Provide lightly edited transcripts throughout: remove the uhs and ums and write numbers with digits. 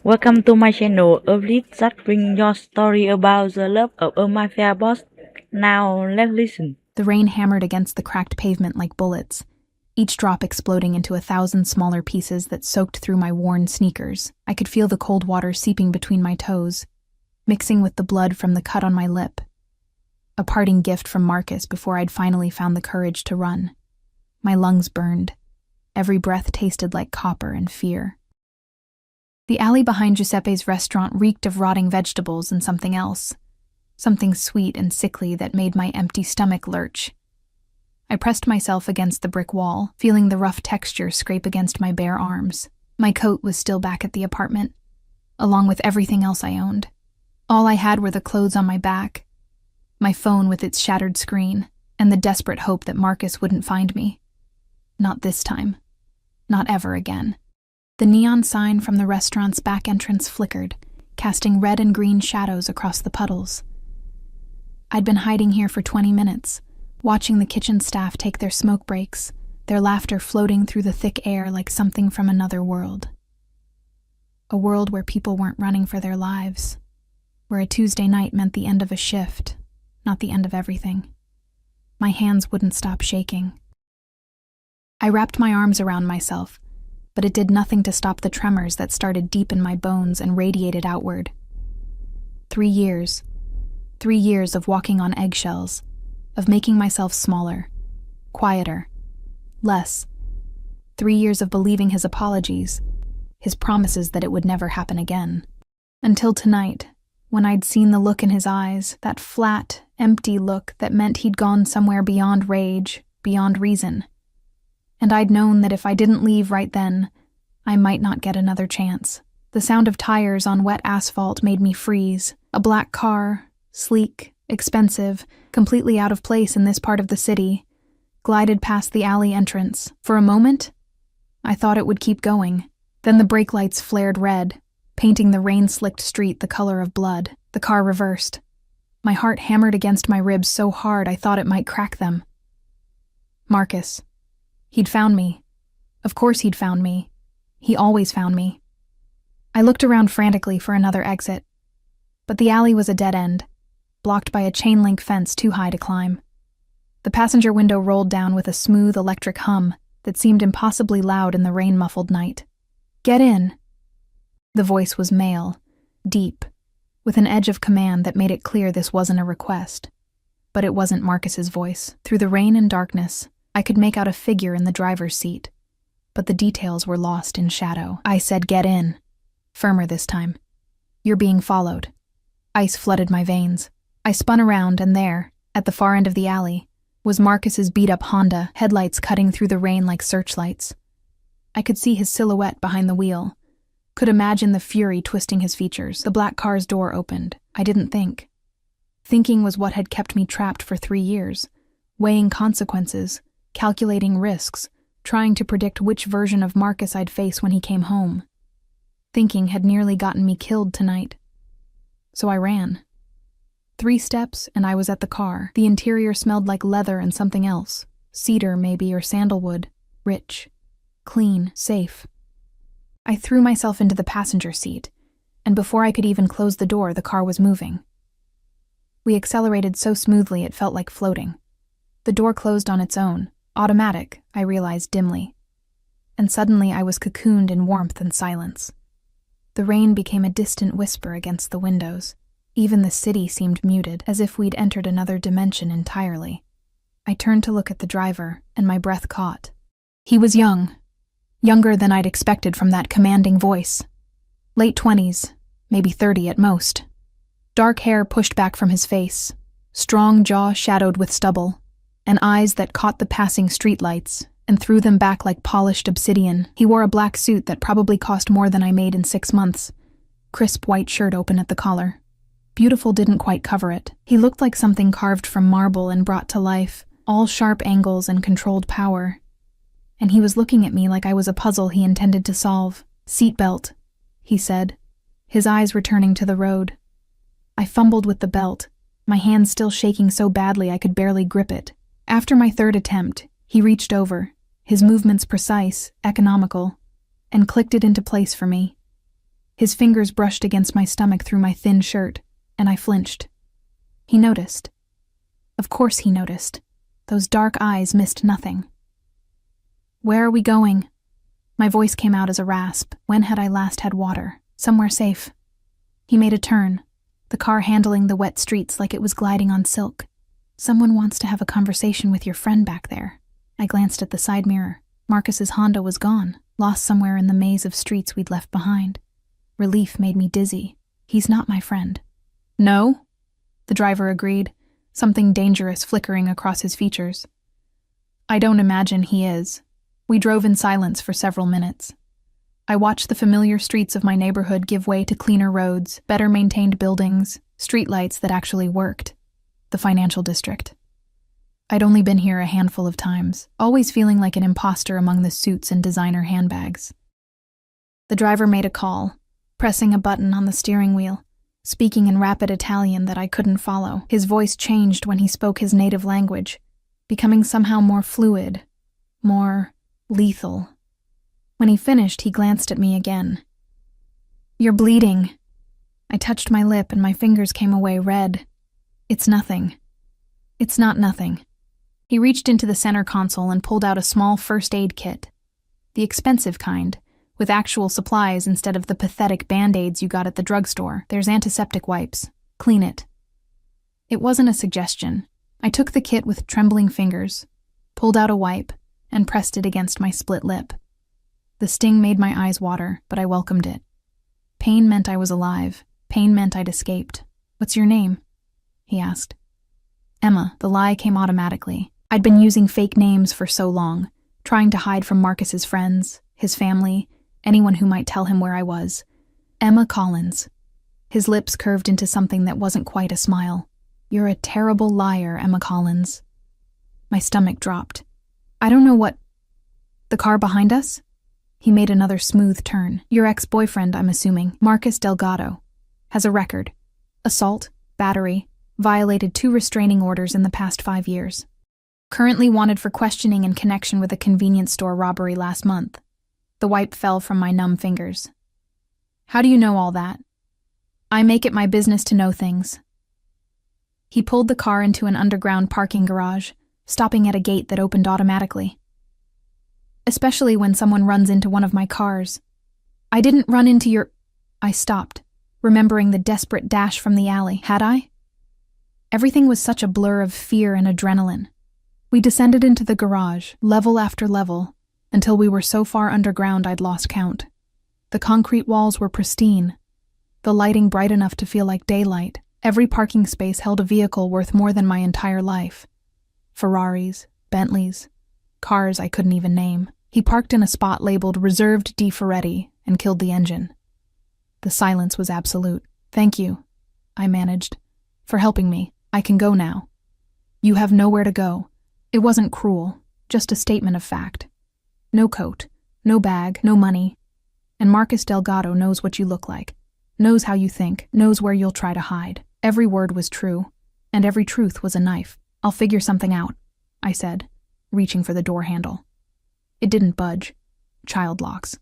Welcome to my channel, a list that bring your story about the love of a mafia boss. Now let's listen. The rain hammered against the cracked pavement like bullets, each drop exploding into 1,000 smaller pieces that soaked through my worn sneakers. I could feel the cold water seeping between my toes, mixing with the blood from the cut on my lip. A parting gift from Marcus before I'd finally found the courage to run. My lungs burned. Every breath tasted like copper and fear. The alley behind Giuseppe's restaurant reeked of rotting vegetables and something else. Something sweet and sickly that made my empty stomach lurch. I pressed myself against the brick wall, feeling the rough texture scrape against my bare arms. My coat was still back at the apartment, along with everything else I owned. All I had were the clothes on my back, my phone with its shattered screen, and the desperate hope that Marcus wouldn't find me. Not this time. Not ever again. The neon sign from the restaurant's back entrance flickered, casting red and green shadows across the puddles. I'd been hiding here for 20 minutes, watching the kitchen staff take their smoke breaks, their laughter floating through the thick air like something from another world. A world where people weren't running for their lives, where a Tuesday night meant the end of a shift, not the end of everything. My hands wouldn't stop shaking. I wrapped my arms around myself, but it did nothing to stop the tremors that started deep in my bones and radiated outward. 3 years. 3 years of walking on eggshells, of making myself smaller, quieter, less. 3 years of believing his apologies, his promises that it would never happen again. Until tonight, when I'd seen the look in his eyes, that flat, empty look that meant he'd gone somewhere beyond rage, beyond reason. And I'd known that if I didn't leave right then, I might not get another chance. The sound of tires on wet asphalt made me freeze. A black car, sleek, expensive, completely out of place in this part of the city, glided past the alley entrance. For a moment, I thought it would keep going. Then the brake lights flared red, painting the rain-slicked street the color of blood. The car reversed. My heart hammered against my ribs so hard I thought it might crack them. Marcus. He'd found me. Of course he'd found me. He always found me. I looked around frantically for another exit, but the alley was a dead end, blocked by a chain-link fence too high to climb. The passenger window rolled down with a smooth electric hum that seemed impossibly loud in the rain-muffled night. "Get in." The voice was male, deep, with an edge of command that made it clear this wasn't a request. But it wasn't Marcus's voice. Through the rain and darkness, I could make out a figure in the driver's seat, but the details were lost in shadow. I said, "Get in." Firmer this time. "You're being followed." Ice flooded my veins. I spun around, and there, at the far end of the alley, was Marcus's beat-up Honda, headlights cutting through the rain like searchlights. I could see his silhouette behind the wheel, could imagine the fury twisting his features. The black car's door opened. I didn't think. Thinking was what had kept me trapped for 3 years, weighing consequences, calculating risks, trying to predict which version of Marcus I'd face when he came home. Thinking had nearly gotten me killed tonight. So I ran. 3 steps, and I was at the car. The interior smelled like leather and something else. Cedar, maybe, or sandalwood. Rich. Clean. Safe. I threw myself into the passenger seat, and before I could even close the door, the car was moving. We accelerated so smoothly it felt like floating. The door closed on its own. Automatic, I realized dimly. And suddenly I was cocooned in warmth and silence. The rain became a distant whisper against the windows. Even the city seemed muted, as if we'd entered another dimension entirely. I turned to look at the driver, and my breath caught. He was young. Younger than I'd expected from that commanding voice. Late 20s, maybe 30 at most. Dark hair pushed back from his face, strong jaw shadowed with stubble, and eyes that caught the passing streetlights and threw them back like polished obsidian. He wore a black suit that probably cost more than I made in 6 months. Crisp white shirt open at the collar. Beautiful didn't quite cover it. He looked like something carved from marble and brought to life, all sharp angles and controlled power. And he was looking at me like I was a puzzle he intended to solve. "Seatbelt," he said, his eyes returning to the road. I fumbled with the belt, my hand still shaking so badly I could barely grip it. After my 3rd attempt, he reached over, his movements precise, economical, and clicked it into place for me. His fingers brushed against my stomach through my thin shirt, and I flinched. He noticed. Of course he noticed. Those dark eyes missed nothing. "Where are we going?" My voice came out as a rasp. When had I last had water? Somewhere safe. He made a turn, the car handling the wet streets like it was gliding on silk. "Someone wants to have a conversation with your friend back there." I glanced at the side mirror. Marcus's Honda was gone, lost somewhere in the maze of streets we'd left behind. Relief made me dizzy. He's not my friend. "No?" The driver agreed, something dangerous flickering across his features. "I don't imagine he is." We drove in silence for several minutes. I watched the familiar streets of my neighborhood give way to cleaner roads, better maintained buildings, streetlights that actually worked. The financial district. I'd only been here a handful of times, always feeling like an imposter among the suits and designer handbags. The driver made a call, pressing a button on the steering wheel, speaking in rapid Italian that I couldn't follow. His voice changed when he spoke his native language, becoming somehow more fluid, more lethal. When he finished, he glanced at me again. "You're bleeding." I touched my lip and my fingers came away red. "It's nothing." "It's not nothing." He reached into the center console and pulled out a small first aid kit. The expensive kind, with actual supplies instead of the pathetic Band-Aids you got at the drugstore. "There's antiseptic wipes. Clean it." It wasn't a suggestion. I took the kit with trembling fingers, pulled out a wipe, and pressed it against my split lip. The sting made my eyes water, but I welcomed it. Pain meant I was alive. Pain meant I'd escaped. "What's your name?" he asked. "Emma." The lie came automatically. I'd been using fake names for so long, trying to hide from Marcus's friends, his family, anyone who might tell him where I was. "Emma Collins." His lips curved into something that wasn't quite a smile. "You're a terrible liar, Emma Collins." My stomach dropped. "I don't know what—" "The car behind us?" He made another smooth turn. "Your ex-boyfriend, I'm assuming, Marcus Delgado, has a record. Assault, battery, violated 2 restraining orders in the past 5 years. Currently wanted for questioning in connection with a convenience store robbery last month." The wipe fell from my numb fingers. "How do you know all that?" "I make it my business to know things." He pulled the car into an underground parking garage, stopping at a gate that opened automatically. "Especially when someone runs into one of my cars." "I didn't run into your—" I stopped, remembering the desperate dash from the alley. Had I? Everything was such a blur of fear and adrenaline. We descended into the garage, level after level, until we were so far underground I'd lost count. The concrete walls were pristine, the lighting bright enough to feel like daylight. Every parking space held a vehicle worth more than my entire life. Ferraris, Bentleys, cars I couldn't even name. He parked in a spot labeled Reserved D. Ferretti and killed the engine. The silence was absolute. "Thank you," I managed, "for helping me. I can go now." "You have nowhere to go." It wasn't cruel, just a statement of fact. No coat, no bag, no money. And Marcus Delgado knows what you look like, knows how you think, knows where you'll try to hide. Every word was true, and every truth was a knife. "I'll figure something out," I said, reaching for the door handle. It didn't budge. Child locks.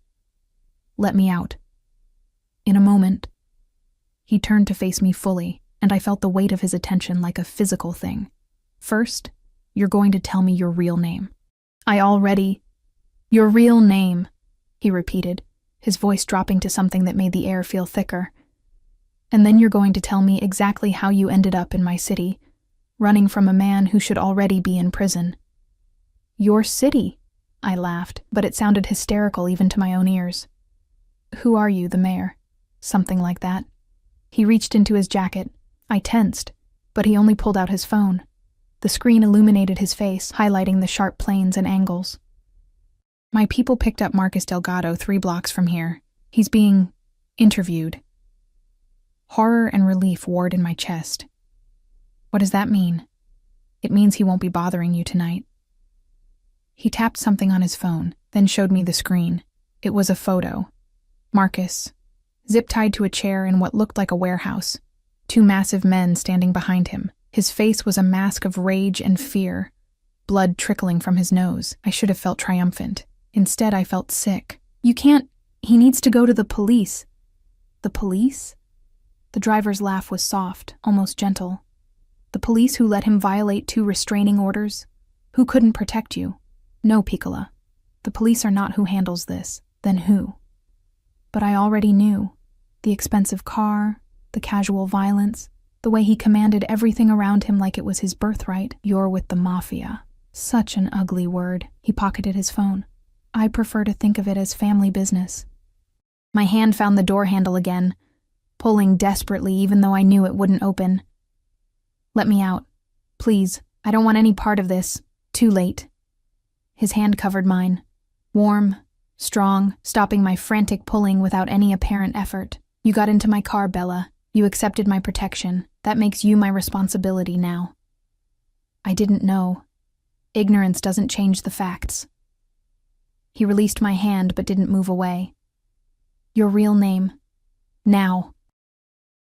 "Let me out." In a moment, he turned to face me fully, and I felt the weight of his attention like a physical thing. "First, you're going to tell me your real name." "Your real name," he repeated, his voice dropping to something that made the air feel thicker. "And then you're going to tell me exactly how you ended up in my city, running from a man who should already be in prison." "Your city?" I laughed, but it sounded hysterical even to my own ears. "Who are you, the mayor?" Something like that. He reached into his jacket. I tensed, but he only pulled out his phone. The screen illuminated his face, highlighting the sharp planes and angles. "My people picked up Marcus Delgado 3 blocks from here. He's being interviewed." Horror and relief warred in my chest. "What does that mean?" "It means he won't be bothering you tonight." He tapped something on his phone, then showed me the screen. It was a photo. Marcus, zip-tied to a chair in what looked like a warehouse. 2 massive men standing behind him. His face was a mask of rage and fear, blood trickling from his nose. I should have felt triumphant. Instead, I felt sick. "You can't. He needs to go to the police." The police? The driver's laugh was soft, almost gentle. The police who let him violate 2 restraining orders? Who couldn't protect you? No, Piccola. The police are not who handles this. Then who? But I already knew. The expensive car, the casual violence, the way he commanded everything around him like it was his birthright. You're with the Mafia. Such an ugly word. He pocketed his phone. I prefer to think of it as family business. My hand found the door handle again, pulling desperately even though I knew it wouldn't open. Let me out. Please, I don't want any part of this. Too late. His hand covered mine. Warm, strong, stopping my frantic pulling without any apparent effort. You got into my car, Bella. You accepted my protection. That makes you my responsibility now. I didn't know. Ignorance doesn't change the facts. He released my hand but didn't move away. Your real name. Now.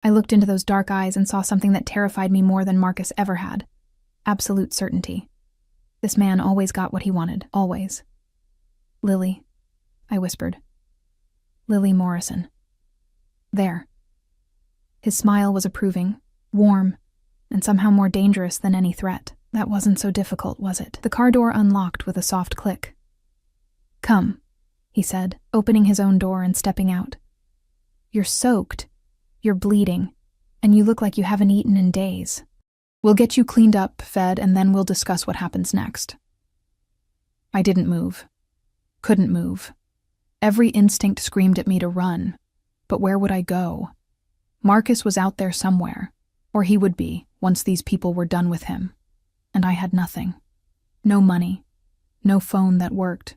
I looked into those dark eyes and saw something that terrified me more than Marcus ever had. Absolute certainty. This man always got what he wanted, always. Lily, I whispered. Lily Morrison. There. His smile was approving, warm, and somehow more dangerous than any threat. That wasn't so difficult, was it? The car door unlocked with a soft click. Come, he said, opening his own door and stepping out. You're soaked, you're bleeding, and you look like you haven't eaten in days. We'll get you cleaned up, fed, and then we'll discuss what happens next. I didn't move. Couldn't move. Every instinct screamed at me to run, but where would I go? Marcus was out there somewhere, or he would be once these people were done with him. And I had nothing. No money. No phone that worked.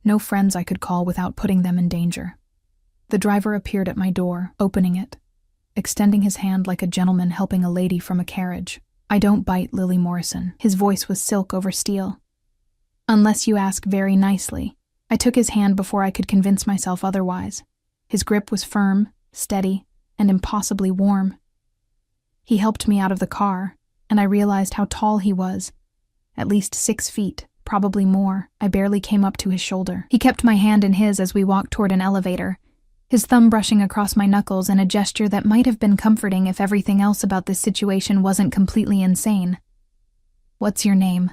No friends I could call without putting them in danger. The driver appeared at my door, opening it, extending his hand like a gentleman helping a lady from a carriage. I don't bite, Lily Morrison. His voice was silk over steel. Unless you ask very nicely. I took his hand before I could convince myself otherwise. His grip was firm, steady, and impossibly warm. He helped me out of the car, and I realized how tall he was. At least 6 feet, probably more. I barely came up to his shoulder. He kept my hand in his as we walked toward an elevator, his thumb brushing across my knuckles in a gesture that might have been comforting if everything else about this situation wasn't completely insane. What's your name?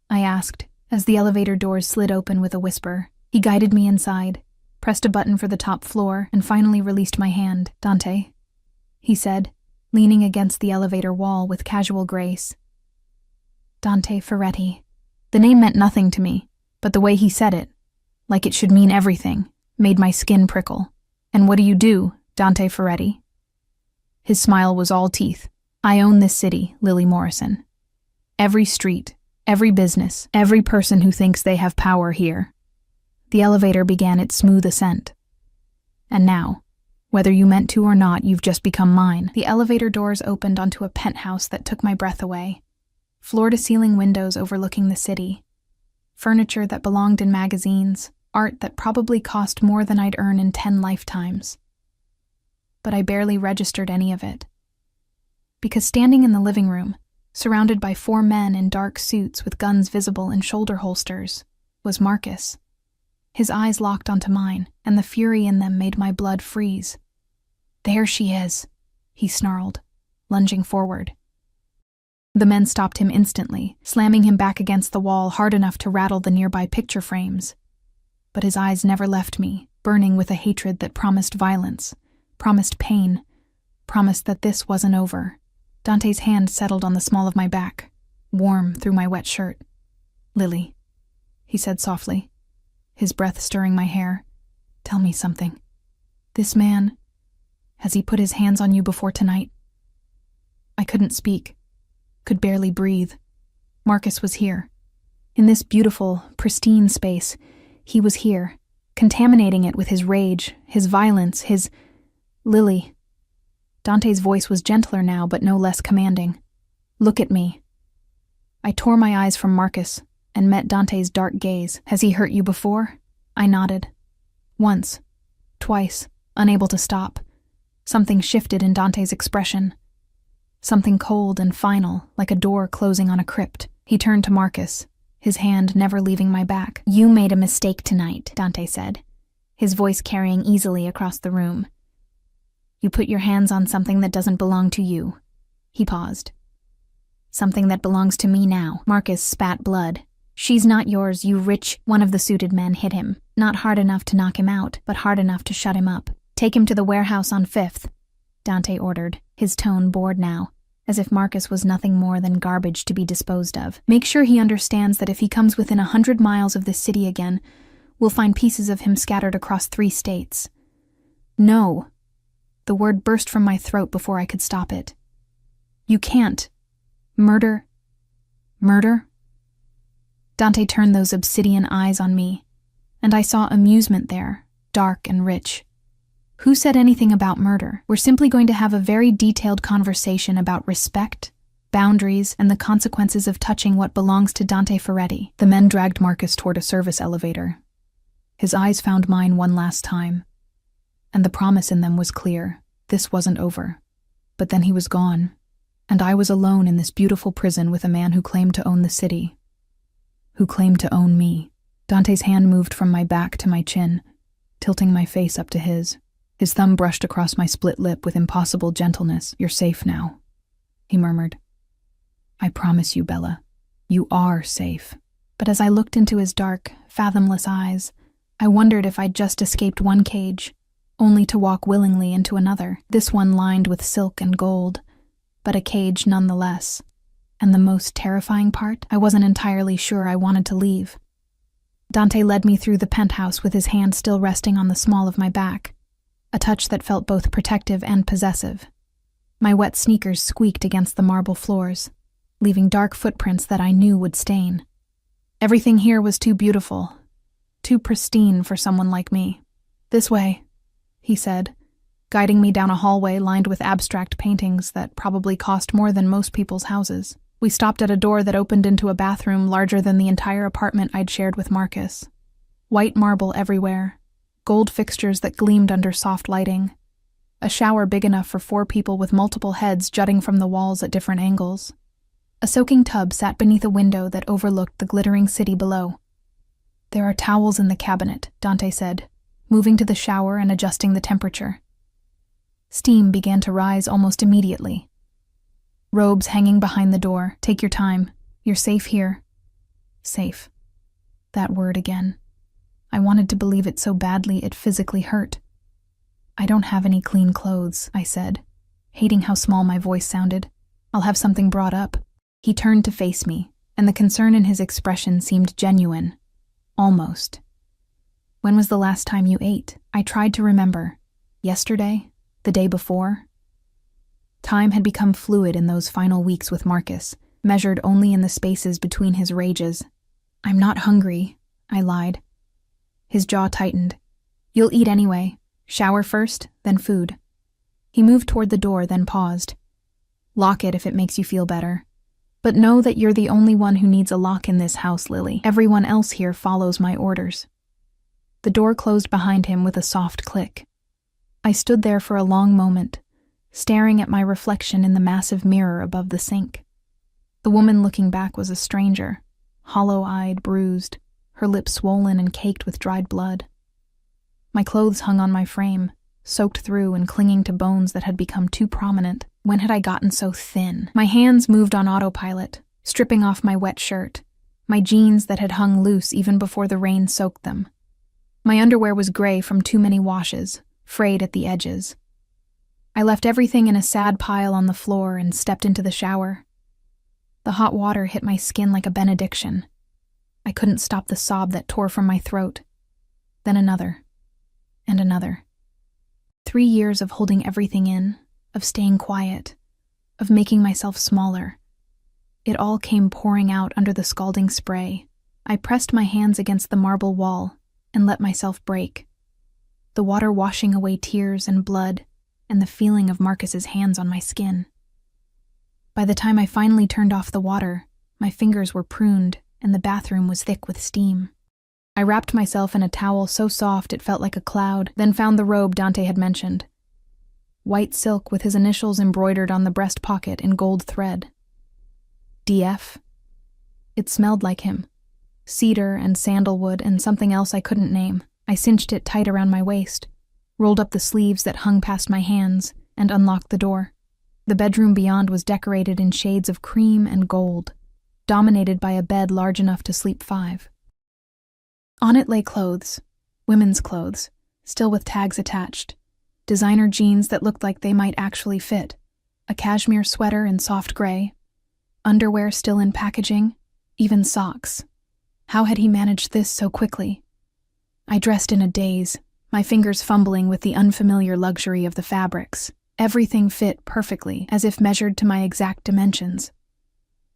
I asked, as the elevator doors slid open with a whisper. He guided me inside, pressed a button for the top floor, and finally released my hand. Dante, he said, leaning against the elevator wall with casual grace. Dante Ferretti. The name meant nothing to me, but the way he said it, like it should mean everything, made my skin prickle. And what do you do, Dante Ferretti? His smile was all teeth. I own this city, Lily Morrison. Every street, every business, every person who thinks they have power here. The elevator began its smooth ascent. And now, whether you meant to or not, you've just become mine. The elevator doors opened onto a penthouse that took my breath away. Floor-to-ceiling windows overlooking the city. Furniture that belonged in magazines. Art that probably cost more than I'd earn in 10 lifetimes. But I barely registered any of it. Because standing in the living room, surrounded by 4 men in dark suits with guns visible in shoulder holsters, was Marcus. His eyes locked onto mine, and the fury in them made my blood freeze. There she is, he snarled, lunging forward. The men stopped him instantly, slamming him back against the wall hard enough to rattle the nearby picture frames. But his eyes never left me, burning with a hatred that promised violence, promised pain, promised that this wasn't over. Dante's hand settled on the small of my back, warm through my wet shirt. Lily, he said softly, his breath stirring my hair. Tell me something. This man, has he put his hands on you before tonight? I couldn't speak, could barely breathe. Marcus was here. In this beautiful, pristine space, he was here, contaminating it with his rage, his violence, his... Lily. Dante's voice was gentler now, but no less commanding. Look at me. I tore my eyes from Marcus and met Dante's dark gaze. Has he hurt you before? I nodded. Once. Twice, unable to stop. Something shifted in Dante's expression. Something cold and final, like a door closing on a crypt. He turned to Marcus, his hand never leaving my back. You made a mistake tonight, Dante said, his voice carrying easily across the room. You put your hands on something that doesn't belong to you. He paused. Something that belongs to me now. Marcus spat blood. She's not yours, you rich. One of the suited men hit him. Not hard enough to knock him out, but hard enough to shut him up. Take him to the warehouse on 5th, Dante ordered, his tone bored now, as if Marcus was nothing more than garbage to be disposed of. Make sure he understands that if he comes within 100 miles of this city again, we'll find pieces of him scattered across 3 states. No. The word burst from my throat before I could stop it. You can't. Murder? Murder? Dante turned those obsidian eyes on me, and I saw amusement there, dark and rich. Who said anything about murder? We're simply going to have a very detailed conversation about respect, boundaries, and the consequences of touching what belongs to Dante Ferretti. The men dragged Marcus toward a service elevator. His eyes found mine one last time, and the promise in them was clear. This wasn't over. But then he was gone, and I was alone in this beautiful prison with a man who claimed to own the city. Who claimed to own me. Dante's hand moved from my back to my chin, tilting my face up to his. His thumb brushed across my split lip with impossible gentleness. You're safe now, he murmured. I promise you, Bella, you are safe. But as I looked into his dark, fathomless eyes, I wondered if I'd just escaped one cage, only to walk willingly into another, this one lined with silk and gold, but a cage nonetheless. And the most terrifying part, I wasn't entirely sure I wanted to leave. Dante led me through the penthouse with his hand still resting on the small of my back, a touch that felt both protective and possessive. My wet sneakers squeaked against the marble floors, leaving dark footprints that I knew would stain. Everything here was too beautiful, too pristine for someone like me. This way, he said, guiding me down a hallway lined with abstract paintings that probably cost more than most people's houses. We stopped at a door that opened into a bathroom larger than the entire apartment I'd shared with Marcus. White marble everywhere, gold fixtures that gleamed under soft lighting, a shower big enough for 4 people with multiple heads jutting from the walls at different angles. A soaking tub sat beneath a window that overlooked the glittering city below. There are towels in the cabinet, Dante said, moving to the shower and adjusting the temperature. Steam began to rise almost immediately. Robes hanging behind the door. Take your time. You're safe here. Safe. That word again. I wanted to believe it so badly it physically hurt. I don't have any clean clothes, I said, hating how small my voice sounded. I'll have something brought up. He turned to face me, and the concern in his expression seemed genuine. Almost. When was the last time you ate? I tried to remember. Yesterday? The day before? Time had become fluid in those final weeks with Marcus, measured only in the spaces between his rages. I'm not hungry, I lied. His jaw tightened. You'll eat anyway. Shower first, then food. He moved toward the door, then paused. Lock it if it makes you feel better. But know that you're the only one who needs a lock in this house, Lily. Everyone else here follows my orders. The door closed behind him with a soft click. I stood there for a long moment, staring at my reflection in the massive mirror above the sink. The woman looking back was a stranger, hollow-eyed, bruised, her lips swollen and caked with dried blood. My clothes hung on my frame, soaked through and clinging to bones that had become too prominent. When had I gotten so thin? My hands moved on autopilot, stripping off my wet shirt, my jeans that had hung loose even before the rain soaked them. My underwear was gray from too many washes, frayed at the edges. I left everything in a sad pile on the floor and stepped into the shower. The hot water hit my skin like a benediction. I couldn't stop the sob that tore from my throat. Then another. And another. 3 years of holding everything in, of staying quiet, of making myself smaller. It all came pouring out under the scalding spray. I pressed my hands against the marble wall and let myself break. The water washing away tears and blood, and the feeling of Marcus's hands on my skin. By the time I finally turned off the water, my fingers were pruned and the bathroom was thick with steam. I wrapped myself in a towel so soft it felt like a cloud, then found the robe Dante had mentioned. White silk with his initials embroidered on the breast pocket in gold thread. DF. It smelled like him. Cedar and sandalwood and something else I couldn't name. I cinched it tight around my waist, rolled up the sleeves that hung past my hands, and unlocked the door. The bedroom beyond was decorated in shades of cream and gold, dominated by a bed large enough to sleep 5. On it lay clothes, women's clothes, still with tags attached, designer jeans that looked like they might actually fit, a cashmere sweater in soft gray, underwear still in packaging, even socks. How had he managed this so quickly? I dressed in a daze, my fingers fumbling with the unfamiliar luxury of the fabrics. Everything fit perfectly, as if measured to my exact dimensions.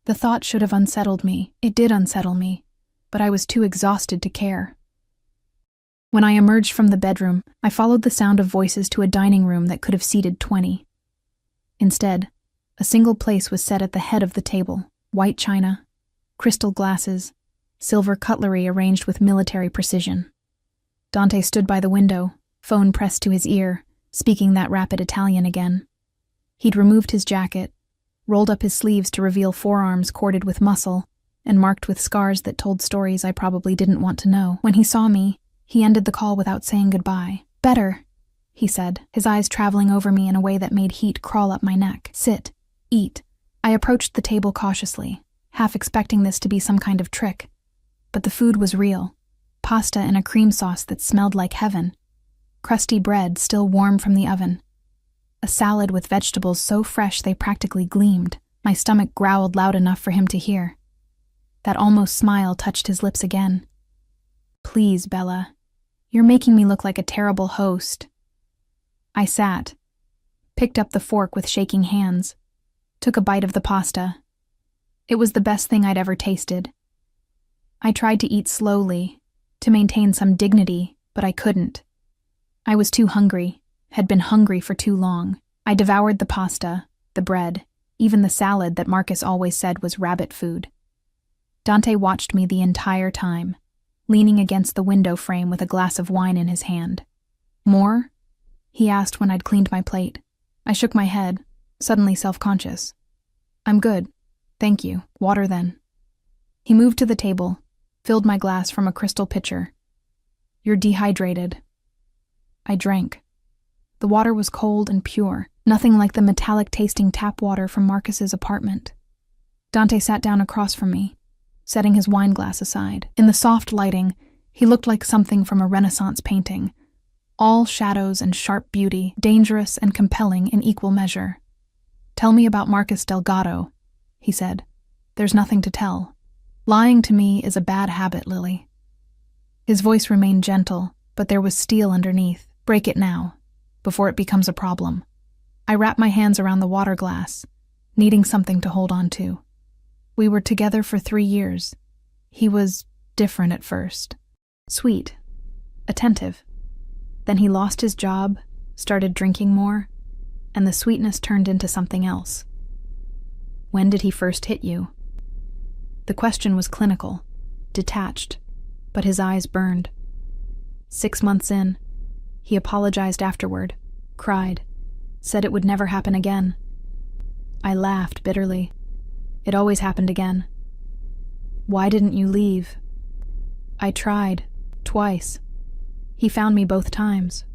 The thought should have unsettled me. It did unsettle me, but I was too exhausted to care. When I emerged from the bedroom, I followed the sound of voices to a dining room that could have seated 20. Instead, a single place was set at the head of the table: white china, crystal glasses, silver cutlery arranged with military precision. Dante stood by the window, phone pressed to his ear, speaking that rapid Italian again. He'd removed his jacket, rolled up his sleeves to reveal forearms corded with muscle and marked with scars that told stories I probably didn't want to know. When he saw me, he ended the call without saying goodbye. "Better," he said, his eyes traveling over me in a way that made heat crawl up my neck. "Sit. Eat." I approached the table cautiously, half expecting this to be some kind of trick. But the food was real. Pasta in a cream sauce that smelled like heaven. Crusty bread still warm from the oven. A salad with vegetables so fresh they practically gleamed. My stomach growled loud enough for him to hear. That almost smile touched his lips again. "Please, Bella. You're making me look like a terrible host." I sat, picked up the fork with shaking hands, took a bite of the pasta. It was the best thing I'd ever tasted. I tried to eat slowly, to maintain some dignity, but I couldn't. I was too hungry, had been hungry for too long. I devoured the pasta, the bread, even the salad that Marcus always said was rabbit food. Dante watched me the entire time, leaning against the window frame with a glass of wine in his hand. "More?" he asked when I'd cleaned my plate. I shook my head, suddenly self-conscious. "I'm good. Thank you. Water then." He moved to the table, filled my glass from a crystal pitcher. "You're dehydrated." I drank. The water was cold and pure, nothing like the metallic-tasting tap water from Marcus's apartment. Dante sat down across from me, setting his wine glass aside. In the soft lighting, he looked like something from a Renaissance painting. All shadows and sharp beauty, dangerous and compelling in equal measure. "Tell me about Marcus Delgado," he said. "There's nothing to tell. Lying to me is a bad habit, Lily." His voice remained gentle, but there was steel underneath. "Break it now, before it becomes a problem." I wrapped my hands around the water glass, needing something to hold on to. We were together for 3 years. He was different at first. Sweet, attentive. Then he lost his job, started drinking more, and the sweetness turned into something else. "When did he first hit you?" The question was clinical, detached, but his eyes burned. 6 months in. He apologized afterward, cried, said it would never happen again. I laughed bitterly. It always happened again. "Why didn't you leave?" "I tried, twice. He found me both times."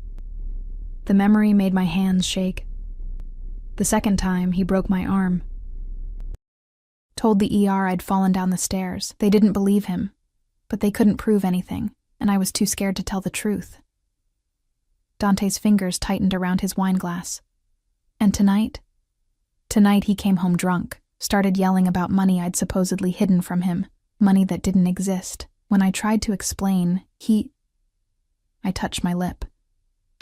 The memory made my hands shake. The second time, he broke my arm. Told the ER I'd fallen down the stairs. They didn't believe him, but they couldn't prove anything, and I was too scared to tell the truth. Dante's fingers tightened around his wine glass. "And tonight?" "Tonight he came home drunk, started yelling about money I'd supposedly hidden from him, money that didn't exist. When I tried to explain, I touched my lip.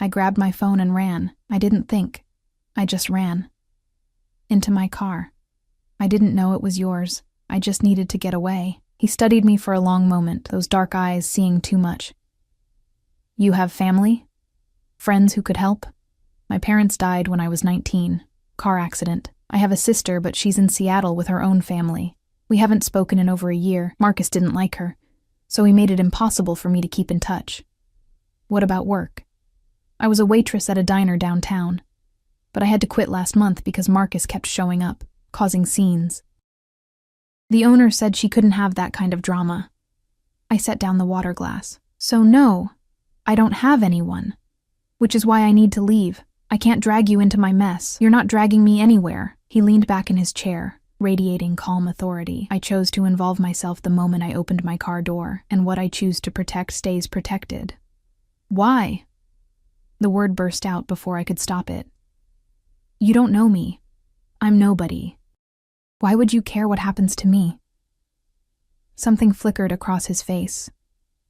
I grabbed my phone and ran. I didn't think. I just ran. Into my car. I didn't know it was yours. I just needed to get away." He studied me for a long moment, those dark eyes seeing too much. "You have family? Friends who could help?" "My parents died when I was 19. Car accident. I have a sister, but she's in Seattle with her own family. We haven't spoken in over a year. Marcus didn't like her, so he made it impossible for me to keep in touch." "What about work?" "I was a waitress at a diner downtown, but I had to quit last month because Marcus kept showing up, causing scenes. The owner said she couldn't have that kind of drama." I set down the water glass. "So no, I don't have anyone." Which is why I need to leave. I can't drag you into my mess. You're not dragging me anywhere. He leaned back in his chair, radiating calm authority. I chose to involve myself the moment I opened my car door, and what I choose to protect stays protected. Why? The word burst out before I could stop it. You don't know me. I'm nobody. Why would you care what happens to me? Something flickered across his face,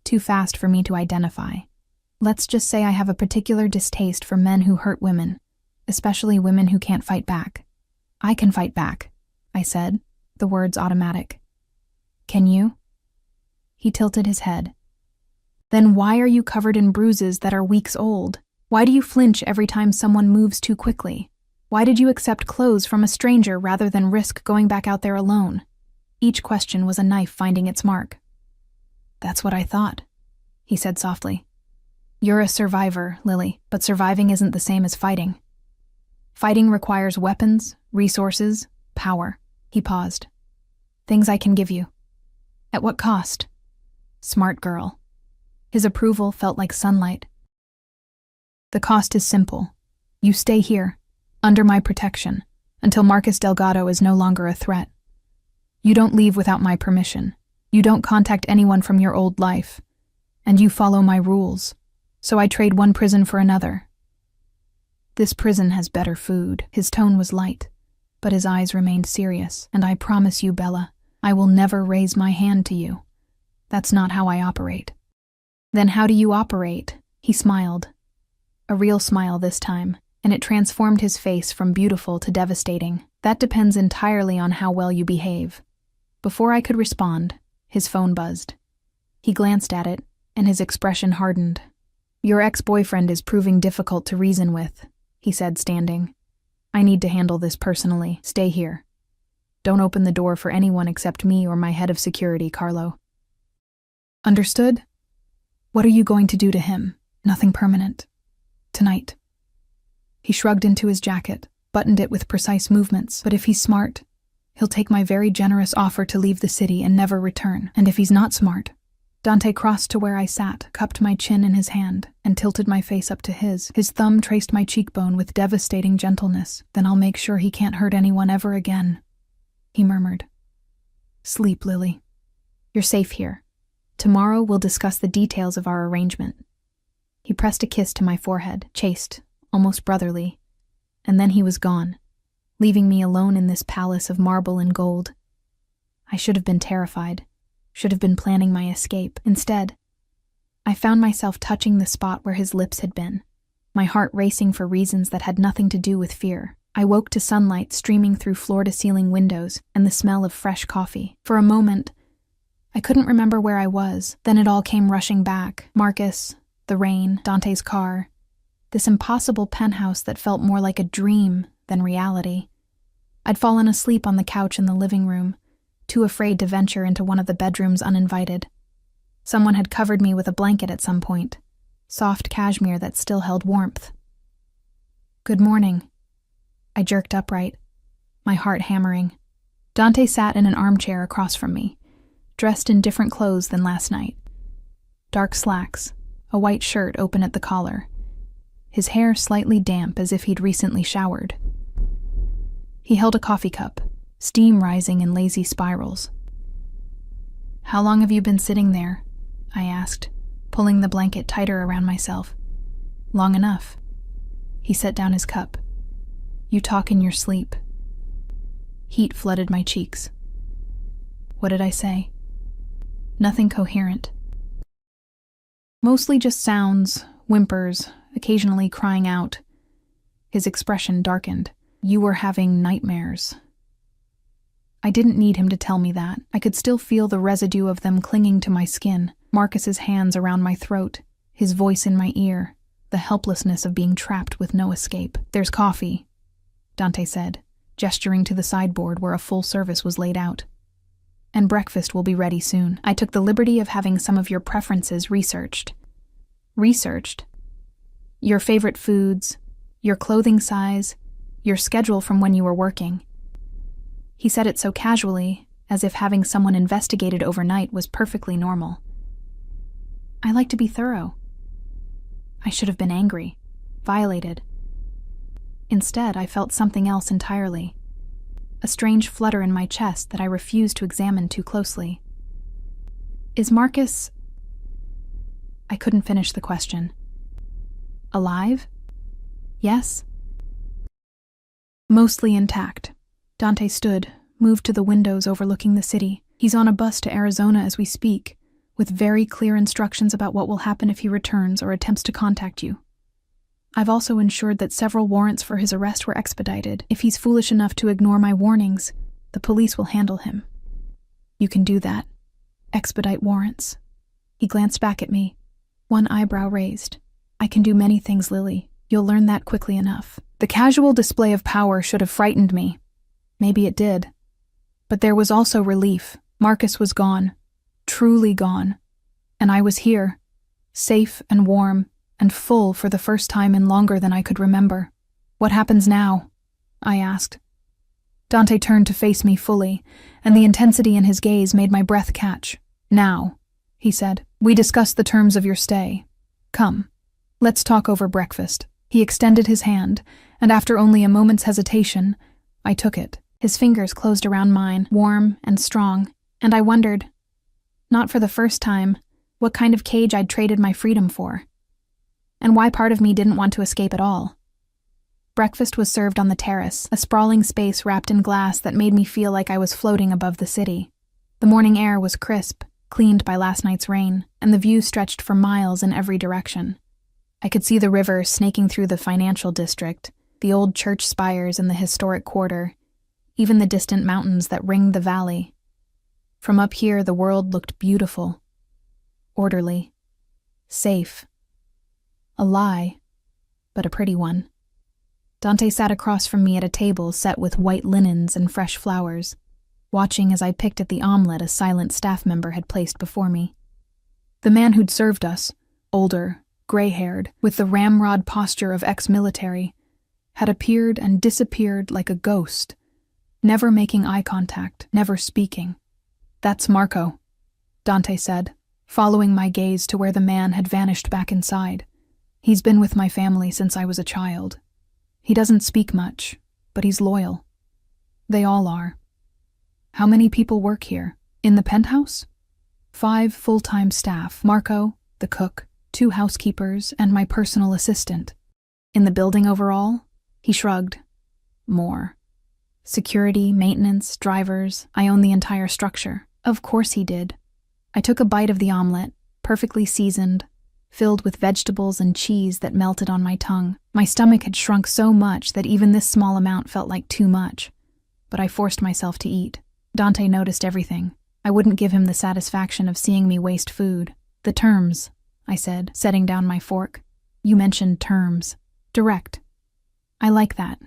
too fast for me to identify. Let's just say I have a particular distaste for men who hurt women, especially women who can't fight back. I can fight back, I said, the words automatic. Can you? He tilted his head. Then why are you covered in bruises that are weeks old? Why do you flinch every time someone moves too quickly? Why did you accept clothes from a stranger rather than risk going back out there alone? Each question was a knife finding its mark. That's what I thought, he said softly. You're a survivor, Lily, but surviving isn't the same as fighting. Fighting requires weapons, resources, power. He paused. Things I can give you. At what cost? Smart girl. His approval felt like sunlight. The cost is simple. You stay here, under my protection, until Marcus Delgado is no longer a threat. You don't leave without my permission. You don't contact anyone from your old life. And you follow my rules. So I trade one prison for another. This prison has better food. His tone was light, but his eyes remained serious. And I promise you, Bella, I will never raise my hand to you. That's not how I operate. Then how do you operate? He smiled. A real smile this time, and it transformed his face from beautiful to devastating. That depends entirely on how well you behave. Before I could respond, his phone buzzed. He glanced at it, and his expression hardened. Your ex-boyfriend is proving difficult to reason with, he said, standing. I need to handle this personally. Stay here. Don't open the door for anyone except me or my head of security, Carlo. Understood? What are you going to do to him? Nothing permanent. Tonight. He shrugged into his jacket, buttoned it with precise movements. But if he's smart, he'll take my very generous offer to leave the city and never return. And if he's not smart, Dante crossed to where I sat, cupped my chin in his hand, and tilted my face up to his. His thumb traced my cheekbone with devastating gentleness. Then I'll make sure he can't hurt anyone ever again, he murmured. Sleep, Lily. You're safe here. Tomorrow we'll discuss the details of our arrangement. He pressed a kiss to my forehead, chaste, almost brotherly, and then he was gone, leaving me alone in this palace of marble and gold. I should have been terrified. Should have been planning my escape. Instead, I found myself touching the spot where his lips had been, my heart racing for reasons that had nothing to do with fear. I woke to sunlight streaming through floor-to-ceiling windows and the smell of fresh coffee. For a moment, I couldn't remember where I was. Then it all came rushing back. Marcus, the rain, Dante's car, this impossible penthouse that felt more like a dream than reality. I'd fallen asleep on the couch in the living room, too afraid to venture into one of the bedrooms uninvited. Someone had covered me with a blanket at some point, soft cashmere that still held warmth. Good morning. I jerked upright, my heart hammering. Dante sat in an armchair across from me, dressed in different clothes than last night. Dark slacks, a white shirt open at the collar, his hair slightly damp as if he'd recently showered. He held a coffee cup, steam rising in lazy spirals. How long have you been sitting there? I asked, pulling the blanket tighter around myself. Long enough. He set down his cup. You talk in your sleep. Heat flooded my cheeks. What did I say? Nothing coherent. Mostly just sounds, whimpers, occasionally crying out. His expression darkened. You were having nightmares. I didn't need him to tell me that. I could still feel the residue of them clinging to my skin, Marcus's hands around my throat, his voice in my ear, the helplessness of being trapped with no escape. There's coffee, Dante said, gesturing to the sideboard where a full service was laid out. And breakfast will be ready soon. I took the liberty of having some of your preferences researched. Researched? Your favorite foods, your clothing size, your schedule from when you were working. He said it so casually, as if having someone investigated overnight was perfectly normal. I like to be thorough. I should have been angry. violated. Instead, I felt something else entirely. A strange flutter in my chest that I refused to examine too closely. Is Marcus... I couldn't finish the question. Alive? Yes? Mostly intact. Dante stood, moved to the windows overlooking the city. He's on a bus to Arizona as we speak, with very clear instructions about what will happen if he returns or attempts to contact you. I've also ensured that several warrants for his arrest were expedited. If he's foolish enough to ignore my warnings, the police will handle him. You can do that. Expedite warrants. He glanced back at me, one eyebrow raised. I can do many things, Lily. You'll learn that quickly enough. The casual display of power should have frightened me. Maybe it did. But there was also relief. Marcus was gone. Truly gone. And I was here, safe and warm and full for the first time in longer than I could remember. What happens now? I asked. Dante turned to face me fully, and the intensity in his gaze made my breath catch. Now, he said, we discuss the terms of your stay. Come, let's talk over breakfast. He extended his hand, and after only a moment's hesitation, I took it. His fingers closed around mine, warm and strong, and I wondered, not for the first time, what kind of cage I'd traded my freedom for, and why part of me didn't want to escape at all. Breakfast was served on the terrace, a sprawling space wrapped in glass that made me feel like I was floating above the city. The morning air was crisp, cleaned by last night's rain, and the view stretched for miles in every direction. I could see the river snaking through the financial district, the old church spires in the historic quarter, even the distant mountains that ringed the valley. From up here, the world looked beautiful, orderly, safe. A lie, but a pretty one. Dante sat across from me at a table set with white linens and fresh flowers, watching as I picked at the omelet a silent staff member had placed before me. The man who'd served us, older, gray-haired, with the ramrod posture of ex-military, had appeared and disappeared like a ghost, never making eye contact, never speaking. That's Marco, Dante said, following my gaze to where the man had vanished back inside. He's been with my family since I was a child. He doesn't speak much, but he's loyal. They all are. How many people work here? In the penthouse? 5 full-time staff. Marco, the cook, 2 housekeepers, and my personal assistant. In the building overall? He shrugged. More. Security, maintenance, drivers, I own the entire structure. Of course he did. I took a bite of the omelet, perfectly seasoned, filled with vegetables and cheese that melted on my tongue. My stomach had shrunk so much that even this small amount felt like too much, but I forced myself to eat. Dante noticed everything. I wouldn't give him the satisfaction of seeing me waste food. The terms, I said, setting down my fork. You mentioned terms. Direct. I like that.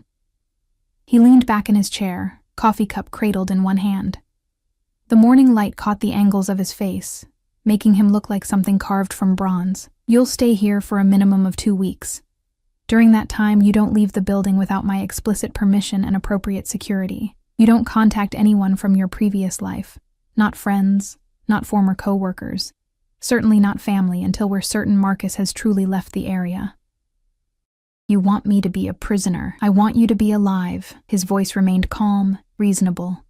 He leaned back in his chair, coffee cup cradled in one hand. The morning light caught the angles of his face, making him look like something carved from bronze. You'll stay here for a minimum of 2 weeks. During that time, you don't leave the building without my explicit permission and appropriate security. You don't contact anyone from your previous life. Not friends, not former co-workers. Certainly not family until we're certain Marcus has truly left the area. You want me to be a prisoner. I want you to be alive. His voice remained calm, reasonable.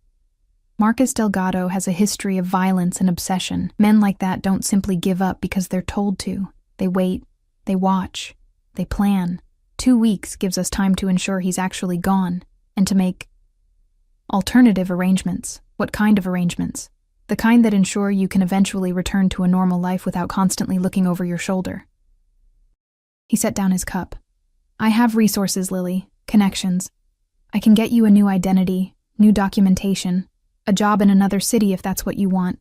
Marcus Delgado has a history of violence and obsession. Men like that don't simply give up because they're told to. They wait, they watch, they plan. 2 weeks gives us time to ensure he's actually gone, and to make alternative arrangements. What kind of arrangements? The kind that ensure you can eventually return to a normal life without constantly looking over your shoulder. He set down his cup. I have resources, Lily, connections. I can get you a new identity, new documentation, a job in another city if that's what you want.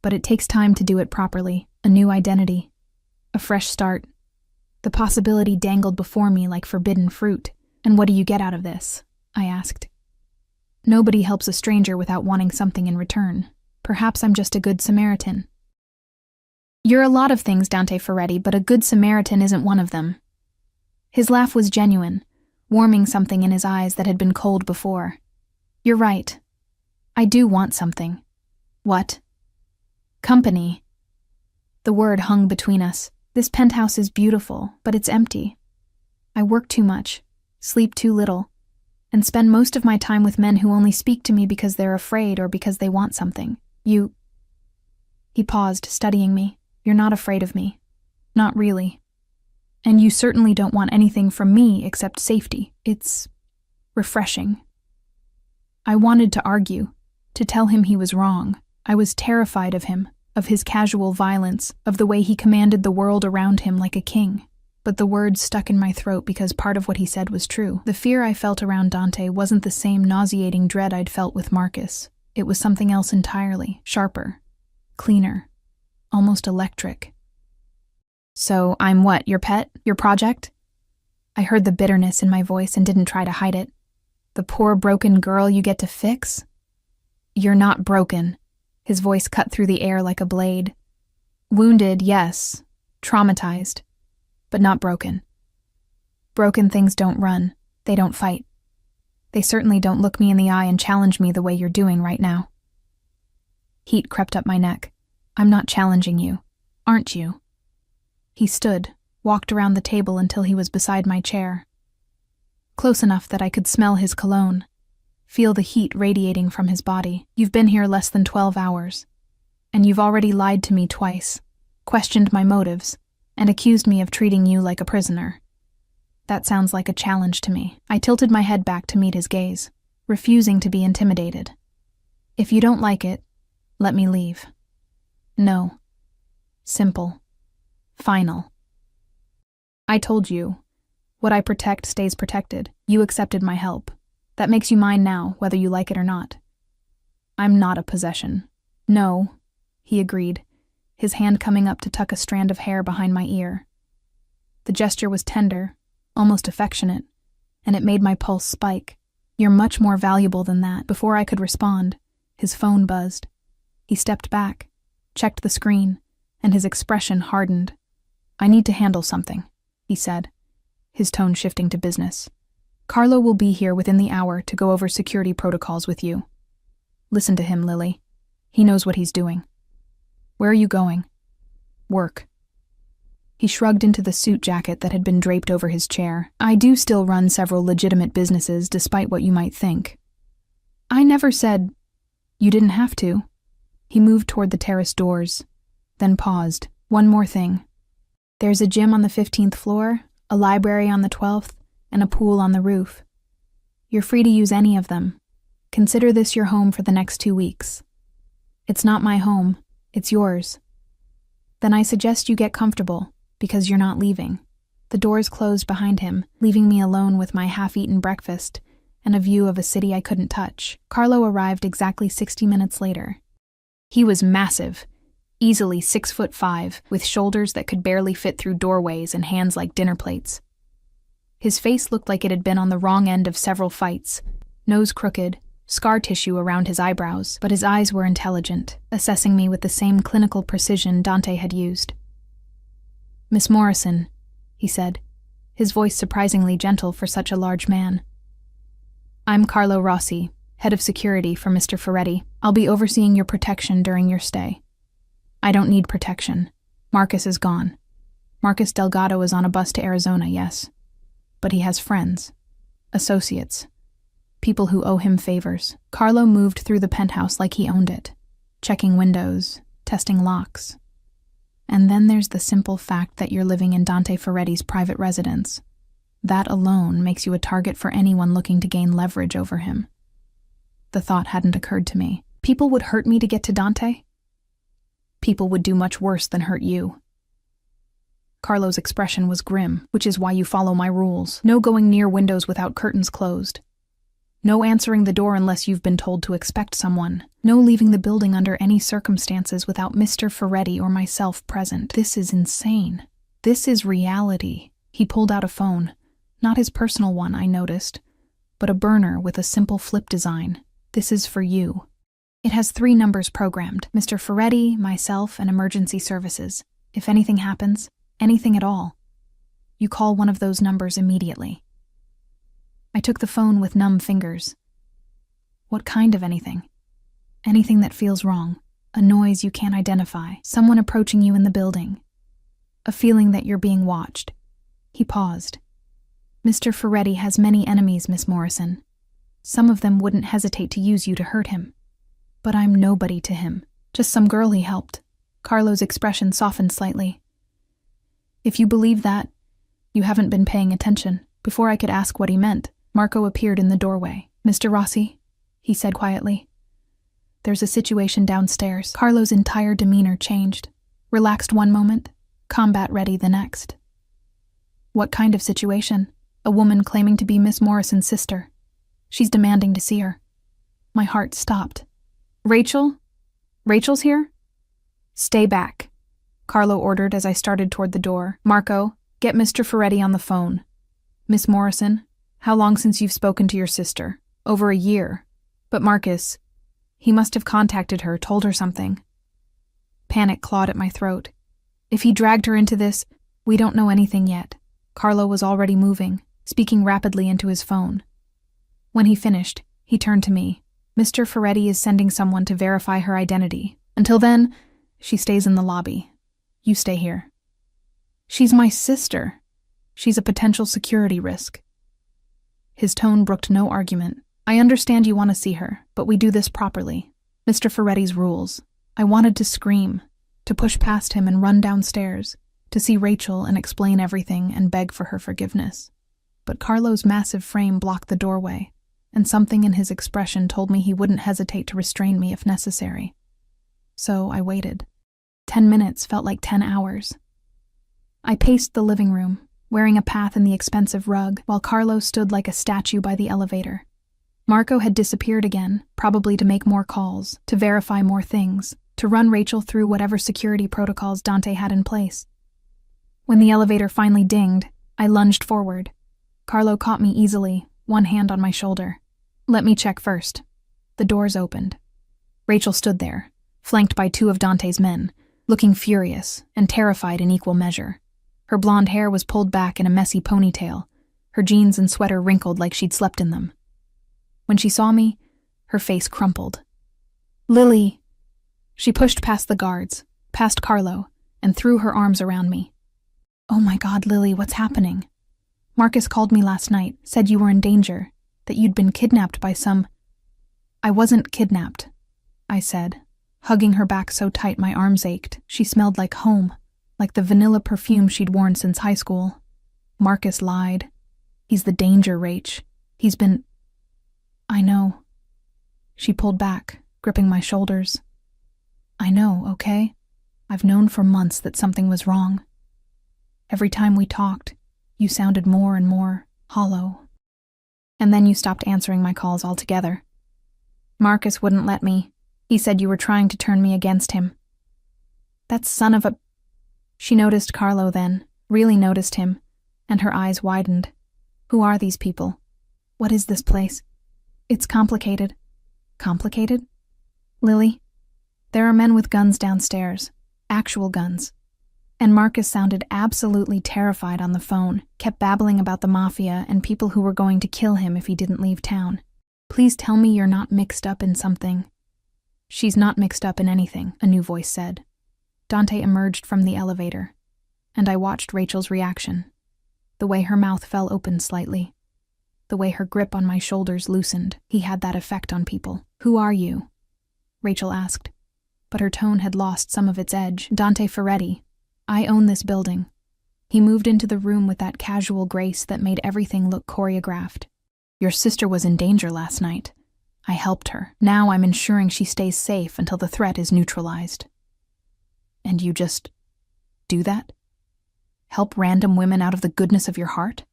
But it takes time to do it properly. A new identity. A fresh start. The possibility dangled before me like forbidden fruit. And what do you get out of this? I asked. Nobody helps a stranger without wanting something in return. Perhaps I'm just a good Samaritan. You're a lot of things, Dante Ferretti, but a good Samaritan isn't one of them. His laugh was genuine, warming something in his eyes that had been cold before. You're right. I do want something. What? Company. The word hung between us. This penthouse is beautiful, but it's empty. I work too much, sleep too little, and spend most of my time with men who only speak to me because they're afraid or because they want something. He paused, studying me. You're not afraid of me. Not really. And you certainly don't want anything from me except safety. It's refreshing. I wanted to argue, to tell him he was wrong. I was terrified of him, of his casual violence, of the way he commanded the world around him like a king. But the words stuck in my throat because part of what he said was true. The fear I felt around Dante wasn't the same nauseating dread I'd felt with Marcus. It was something else entirely, sharper, cleaner, almost electric. So I'm what, your pet? Your project? I heard the bitterness in my voice and didn't try to hide it. The poor broken girl you get to fix? You're not broken. His voice cut through the air like a blade. Wounded, yes. Traumatized. But not broken. Broken things don't run. They don't fight. They certainly don't look me in the eye and challenge me the way you're doing right now. Heat crept up my neck. I'm not challenging you. Aren't you? He stood, walked around the table until he was beside my chair. Close enough that I could smell his cologne, feel the heat radiating from his body. You've been here less than 12 hours, and you've already lied to me twice, questioned my motives, and accused me of treating you like a prisoner. That sounds like a challenge to me. I tilted my head back to meet his gaze, refusing to be intimidated. If you don't like it, let me leave. No. Simple. Final. I told you. What I protect stays protected. You accepted my help. That makes you mine now, whether you like it or not. I'm not a possession. No, he agreed, his hand coming up to tuck a strand of hair behind my ear. The gesture was tender, almost affectionate, and it made my pulse spike. You're much more valuable than that. Before I could respond, his phone buzzed. He stepped back, checked the screen, and his expression hardened. I need to handle something, he said, his tone shifting to business. Carlo will be here within the hour to go over security protocols with you. Listen to him, Lily. He knows what he's doing. Where are you going? Work. He shrugged into the suit jacket that had been draped over his chair. I do still run several legitimate businesses, despite what you might think. I never said... You didn't have to. He moved toward the terrace doors, then paused. One more thing. There's a gym on the 15th floor, a library on the 12th, and a pool on the roof. You're free to use any of them. Consider this your home for the next 2 weeks. It's not my home, it's yours. Then I suggest you get comfortable, because you're not leaving. The doors closed behind him, leaving me alone with my half-eaten breakfast and a view of a city I couldn't touch. Carlo arrived exactly 60 minutes later. He was massive, easily 6'5", with shoulders that could barely fit through doorways and hands like dinner plates. His face looked like it had been on the wrong end of several fights, nose crooked, scar tissue around his eyebrows, but his eyes were intelligent, assessing me with the same clinical precision Dante had used. Miss Morrison, he said, his voice surprisingly gentle for such a large man. I'm Carlo Rossi, head of security for Mr. Ferretti. I'll be overseeing your protection during your stay. I don't need protection. Marcus is gone. Marcus Delgado is on a bus to Arizona, yes. But he has friends, associates, people who owe him favors. Carlo moved through the penthouse like he owned it, checking windows, testing locks. And then there's the simple fact that you're living in Dante Ferretti's private residence. That alone makes you a target for anyone looking to gain leverage over him. The thought hadn't occurred to me. People would hurt me to get to Dante? People would do much worse than hurt you. Carlo's expression was grim, which is why you follow my rules. No going near windows without curtains closed. No answering the door unless you've been told to expect someone. No leaving the building under any circumstances without Mr. Ferretti or myself present. This is insane. This is reality. He pulled out a phone. Not his personal one, I noticed, but a burner with a simple flip design. This is for you. It has 3 numbers programmed: Mr. Ferretti, myself, and emergency services. If anything happens, anything at all, you call one of those numbers immediately. I took the phone with numb fingers. What kind of anything? Anything that feels wrong. A noise you can't identify. Someone approaching you in the building. A feeling that you're being watched. He paused. Mr. Ferretti has many enemies, Miss Morrison. Some of them wouldn't hesitate to use you to hurt him. But I'm nobody to him, just some girl he helped. Carlo's expression softened slightly. If you believe that, you haven't been paying attention. Before I could ask what he meant, Marco appeared in the doorway. Mr. Rossi, he said quietly. There's a situation downstairs. Carlo's entire demeanor changed. Relaxed one moment, combat ready the next. What kind of situation? A woman claiming to be Miss Morrison's sister. She's demanding to see her. My heart stopped. Rachel? Rachel's here? Stay back, Carlo ordered as I started toward the door. Marco, get Mr. Ferretti on the phone. Miss Morrison, how long since you've spoken to your sister? Over a year. But Marcus, he must have contacted her, told her something. Panic clawed at my throat. If he dragged her into this, we don't know anything yet. Carlo was already moving, speaking rapidly into his phone. When he finished, he turned to me. Mr. Ferretti is sending someone to verify her identity. Until then, she stays in the lobby. You stay here. She's my sister. She's a potential security risk. His tone brooked no argument. I understand you want to see her, but we do this properly. Mr. Ferretti's rules. I wanted to scream, to push past him and run downstairs, to see Rachel and explain everything and beg for her forgiveness. But Carlo's massive frame blocked the doorway, and something in his expression told me he wouldn't hesitate to restrain me if necessary. So I waited. 10 minutes felt like 10 hours. I paced the living room, wearing a path in the expensive rug, while Carlo stood like a statue by the elevator. Marco had disappeared again, probably to make more calls, to verify more things, to run Rachel through whatever security protocols Dante had in place. When the elevator finally dinged, I lunged forward. Carlo caught me easily, one hand on my shoulder. Let me check first. The doors opened. Rachel stood there, flanked by 2 of Dante's men, looking furious and terrified in equal measure. Her blonde hair was pulled back in a messy ponytail, her jeans and sweater wrinkled like she'd slept in them. When she saw me, her face crumpled. Lily! She pushed past the guards, past Carlo, and threw her arms around me. Oh my God, Lily, what's happening? Marcus called me last night, said you were in danger, that you'd been kidnapped by some... I wasn't kidnapped, I said, hugging her back so tight my arms ached. She smelled like home, like the vanilla perfume she'd worn since high school. Marcus lied. He's the danger, Rach. He's been... I know. She pulled back, gripping my shoulders. I know, okay? I've known for months that something was wrong. Every time we talked, you sounded more and more hollow. And then you stopped answering my calls altogether. Marcus wouldn't let me. He said you were trying to turn me against him. That son of a... She noticed Carlo then, really noticed him, and her eyes widened. Who are these people? What is this place? It's complicated. Complicated? Lily, there are men with guns downstairs. Actual guns. And Marcus sounded absolutely terrified on the phone, kept babbling about the Mafia and people who were going to kill him if he didn't leave town. Please tell me you're not mixed up in something. She's not mixed up in anything, a new voice said. Dante emerged from the elevator, and I watched Rachel's reaction. The way her mouth fell open slightly. The way her grip on my shoulders loosened. He had that effect on people. Who are you? Rachel asked, but her tone had lost some of its edge. Dante Ferretti. I own this building. He moved into the room with that casual grace that made everything look choreographed. Your sister was in danger last night. I helped her. Now I'm ensuring she stays safe until the threat is neutralized. And you just do that? Help random women out of the goodness of your heart?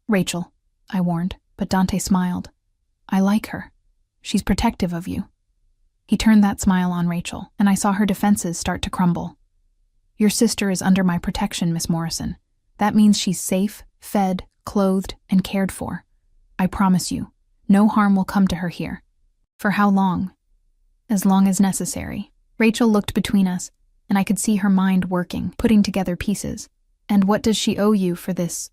Rachel, I warned, but Dante smiled. I like her. She's protective of you. He turned that smile on Rachel, and I saw her defenses start to crumble. Your sister is under my protection, Miss Morrison. That means she's safe, fed, clothed, and cared for. I promise you, no harm will come to her here. For how long? As long as necessary. Rachel looked between us, and I could see her mind working, putting together pieces. And what does she owe you for this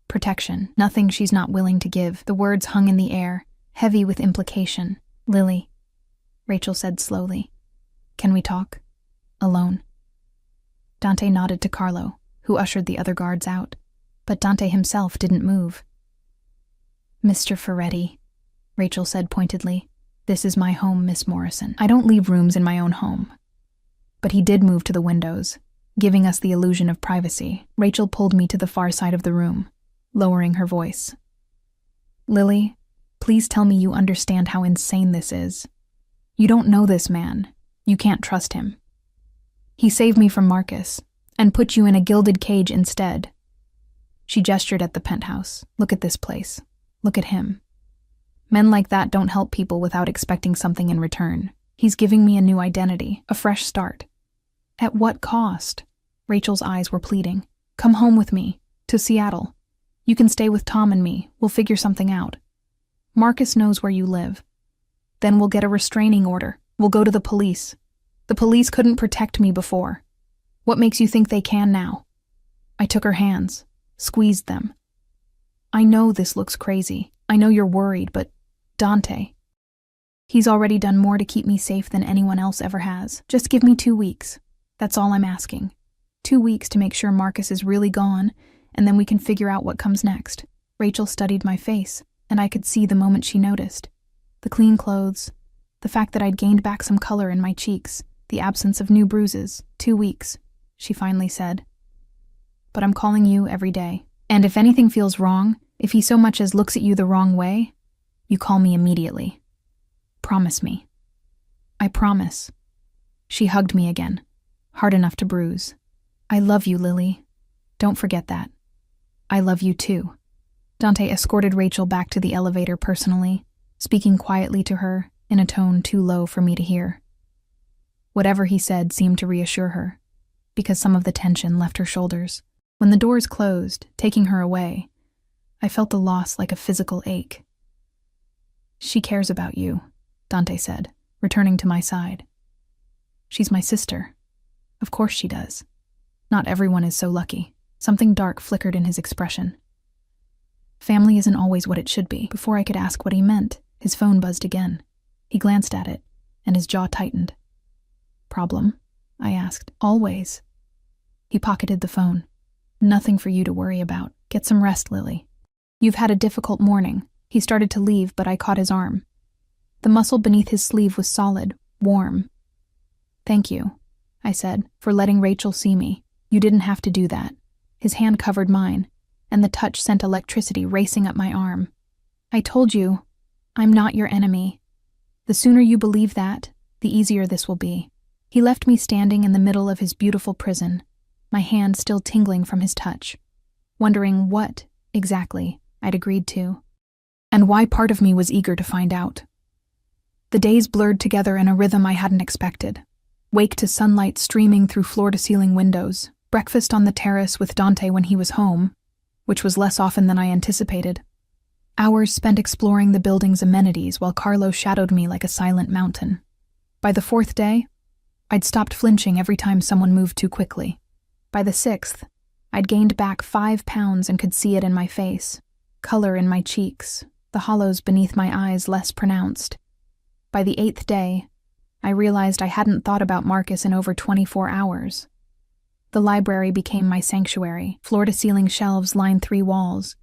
protection? Nothing she's not willing to give. The words hung in the air, heavy with implication. Lily, Rachel said slowly. Can we talk? Alone. Dante nodded to Carlo, who ushered the other guards out. but Dante himself didn't move. "Mr. Ferretti," Rachel said pointedly, "this is my home, Miss Morrison. I don't leave rooms in my own home." But he did move to the windows, giving us the illusion of privacy. Rachel pulled me to the far side of the room, lowering her voice. "Lily, please tell me you understand how insane this is. You don't know this man. You can't trust him. He saved me from Marcus, and put you in a gilded cage instead." She gestured at the penthouse. "Look at this place. Look at him. Men like that don't help people without expecting something in return. He's giving me a new identity, a fresh start. At what cost?" Rachel's eyes were pleading. "Come home with me, to Seattle. You can stay with Tom and me. We'll figure something out. Marcus knows where you live. Then we'll get a restraining order. We'll go to the police. The police couldn't protect me before. What makes you think they can now?" I took her hands, squeezed them. "I know this looks crazy. I know you're worried, but Dante, he's already done more to keep me safe than anyone else ever has. Just give me 2 weeks. That's all I'm asking. 2 weeks to make sure Marcus is really gone, and then we can figure out what comes next." Rachel studied my face, and I could see the moment she noticed. The clean clothes, the fact that I'd gained back some color in my cheeks, the absence of new bruises. 2 weeks, she finally said. "But I'm calling you every day. And if anything feels wrong, if he so much as looks at you the wrong way, you call me immediately. Promise me." "I promise." She hugged me again, hard enough to bruise. "I love you, Lily. Don't forget that. I love you too." Dante escorted Rachel back to the elevator personally, speaking quietly to her in a tone too low for me to hear. Whatever he said seemed to reassure her, because some of the tension left her shoulders. When the doors closed, taking her away, I felt the loss like a physical ache. "She cares about you," Dante said, returning to my side. "She's my sister. Of course she does. Not everyone is so lucky." Something dark flickered in his expression. "Family isn't always what it should be." Before I could ask what he meant, his phone buzzed again. He glanced at it, and his jaw tightened. "Problem?" I asked. "Always." He pocketed the phone. "Nothing for you to worry about. Get some rest, Lily. You've had a difficult morning." He started to leave, but I caught his arm. The muscle beneath his sleeve was solid, warm. "Thank you," I said, "for letting Rachel see me. You didn't have to do that." His hand covered mine, and the touch sent electricity racing up my arm. "I told you, I'm not your enemy. The sooner you believe that, the easier this will be." He left me standing in the middle of his beautiful prison, my hand still tingling from his touch, wondering what, exactly, I'd agreed to, and why part of me was eager to find out. The days blurred together in a rhythm I hadn't expected. Wake to sunlight streaming through floor-to-ceiling windows, breakfast on the terrace with Dante when he was home, which was less often than I anticipated. Hours spent exploring the building's amenities while Carlo shadowed me like a silent mountain. By the 4th day, I'd stopped flinching every time someone moved too quickly. By the 6th, I'd gained back 5 pounds and could see it in my face, color in my cheeks, the hollows beneath my eyes less pronounced. By the 8th day, I realized I hadn't thought about Marcus in over 24 hours. The library became my sanctuary. Floor-to-ceiling shelves lined 3 walls,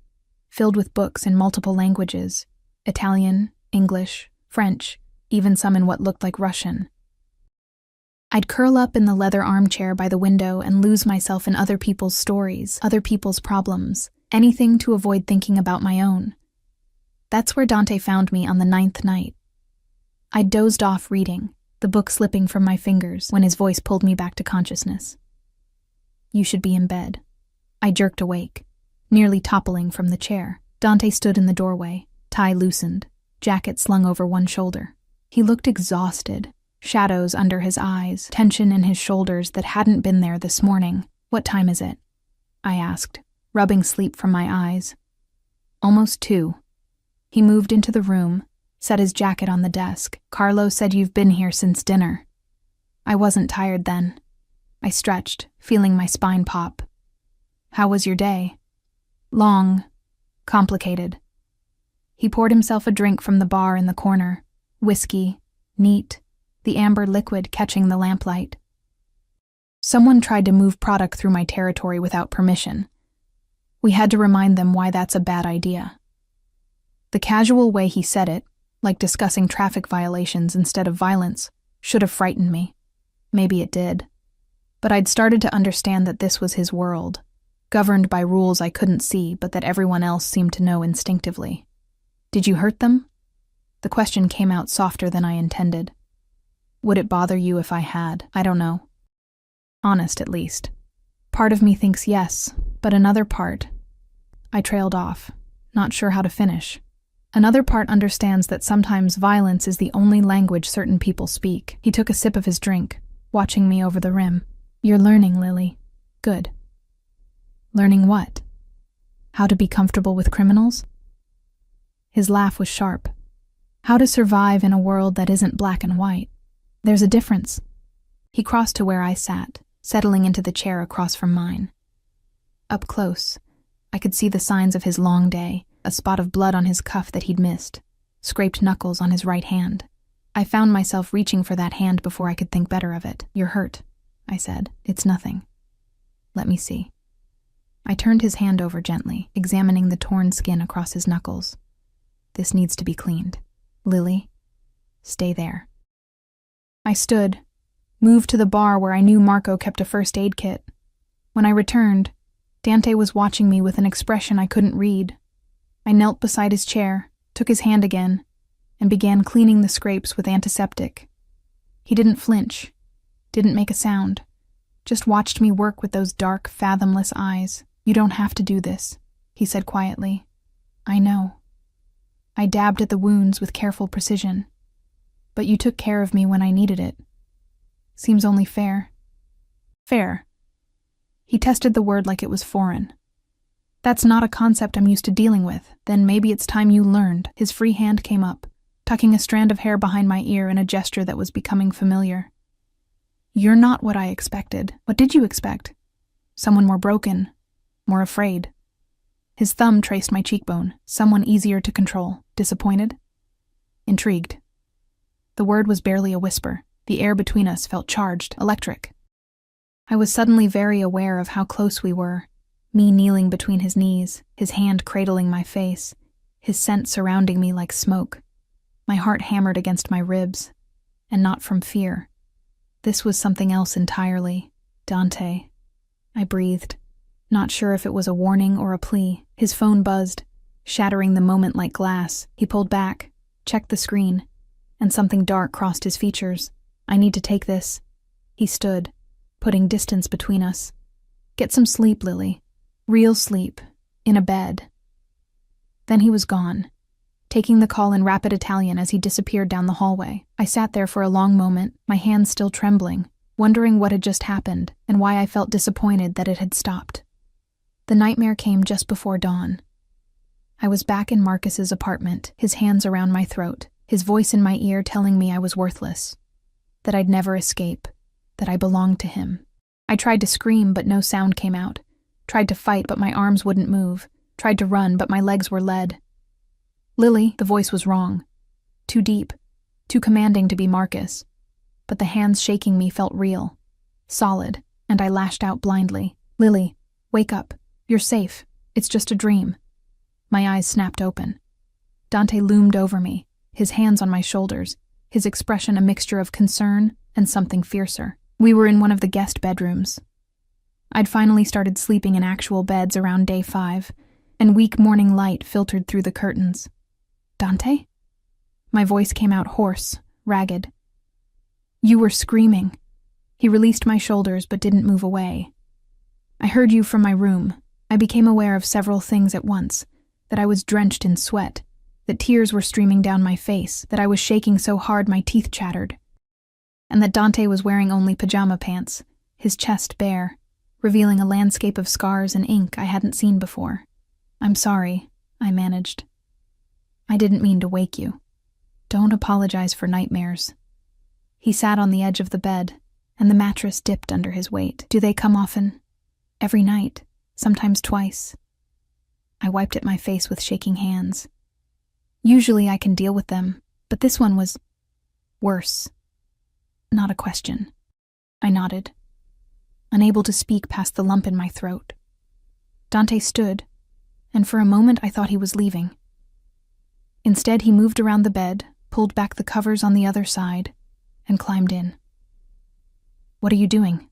filled with books in multiple languages: Italian, English, French, even some in what looked like Russian. I'd curl up in the leather armchair by the window and lose myself in other people's stories, other people's problems, anything to avoid thinking about my own. That's where Dante found me on the 9th night. I'd dozed off reading, the book slipping from my fingers when his voice pulled me back to consciousness. "You should be in bed." I jerked awake, nearly toppling from the chair. Dante stood in the doorway, tie loosened, jacket slung over one shoulder. He looked exhausted, shadows under his eyes, tension in his shoulders that hadn't been there this morning. "What time is it?" I asked, rubbing sleep from my eyes. "Almost 2. He moved into the room, set his jacket on the desk. "Carlo said you've been here since dinner." I wasn't tired then. I stretched, feeling my spine pop. "How was your day?" "Long. Complicated." He poured himself a drink from the bar in the corner. Whiskey, neat, the amber liquid catching the lamplight. "Someone tried to move product through my territory without permission. We had to remind them why that's a bad idea. The casual way he said it, like discussing traffic violations instead of violence, should have frightened me. Maybe it did. But I'd started to understand that this was his world, governed by rules I couldn't see but that everyone else seemed to know instinctively. Did you hurt them? The question came out softer than I intended. Would it bother you if I had? I don't know. Honest, at least. Part of me thinks yes, but another part... I trailed off, not sure how to finish. Another part understands that sometimes violence is the only language certain people speak. He took a sip of his drink, watching me over the rim. You're learning, Lily. Good. Learning what? How to be comfortable with criminals? His laugh was sharp. How to survive in a world that isn't black and white. There's a difference. He crossed to where I sat, settling into the chair across from mine. Up close, I could see the signs of his long day, a spot of blood on his cuff that he'd missed, scraped knuckles on his right hand. I found myself reaching for that hand before I could think better of it. You're hurt, I said. It's nothing. Let me see. I turned his hand over gently, examining the torn skin across his knuckles. This needs to be cleaned. Lily, stay there. I stood, moved to the bar where I knew Marco kept a first aid kit. When I returned, Dante was watching me with an expression I couldn't read. I knelt beside his chair, took his hand again, and began cleaning the scrapes with antiseptic. He didn't flinch, didn't make a sound, just watched me work with those dark, fathomless eyes. You don't have to do this, he said quietly. I know. I dabbed at the wounds with careful precision. But you took care of me when I needed it. Seems only fair. Fair. He tested the word like it was foreign. That's not a concept I'm used to dealing with. Then maybe it's time you learned. His free hand came up, tucking a strand of hair behind my ear in a gesture that was becoming familiar. You're not what I expected. What did you expect? Someone more broken, more afraid. His thumb traced my cheekbone, someone easier to control. Disappointed? Intrigued. The word was barely a whisper. The air between us felt charged, electric. I was suddenly very aware of how close we were, me kneeling between his knees, his hand cradling my face, his scent surrounding me like smoke. My heart hammered against my ribs, and not from fear. This was something else entirely. Dante. I breathed, not sure if it was a warning or a plea. His phone buzzed, shattering the moment like glass. He pulled back, checked the screen, and something dark crossed his features. I need to take this. He stood, putting distance between us. Get some sleep, Lily. Real sleep. In a bed. Then he was gone, taking the call in rapid Italian as he disappeared down the hallway. I sat there for a long moment, my hands still trembling, wondering what had just happened and why I felt disappointed that it had stopped. The nightmare came just before dawn. I was back in Marcus's apartment, his hands around my throat, his voice in my ear telling me I was worthless, that I'd never escape, that I belonged to him. I tried to scream, but no sound came out. Tried to fight, but my arms wouldn't move. Tried to run, but my legs were lead. Lily, the voice was wrong. Too deep, too commanding to be Marcus. But the hands shaking me felt real, solid, and I lashed out blindly. Lily, wake up. You're safe. It's just a dream. My eyes snapped open. Dante loomed over me, his hands on my shoulders, his expression a mixture of concern and something fiercer. We were in one of the guest bedrooms. I'd finally started sleeping in actual beds around day 5, and weak morning light filtered through the curtains. Dante? My voice came out hoarse, ragged. You were screaming. He released my shoulders but didn't move away. I heard you from my room. I became aware of several things at once, that I was drenched in sweat, that tears were streaming down my face, that I was shaking so hard my teeth chattered, and that Dante was wearing only pajama pants, his chest bare, revealing a landscape of scars and ink I hadn't seen before. I'm sorry, I managed. I didn't mean to wake you. Don't apologize for nightmares. He sat on the edge of the bed, and the mattress dipped under his weight. Do they come often? Every night, sometimes twice. I wiped at my face with shaking hands. Usually I can deal with them, but this one was worse. Not a question. I nodded, unable to speak past the lump in my throat. Dante stood, and for a moment I thought he was leaving. Instead, he moved around the bed, pulled back the covers on the other side, and climbed in. "What are you doing?"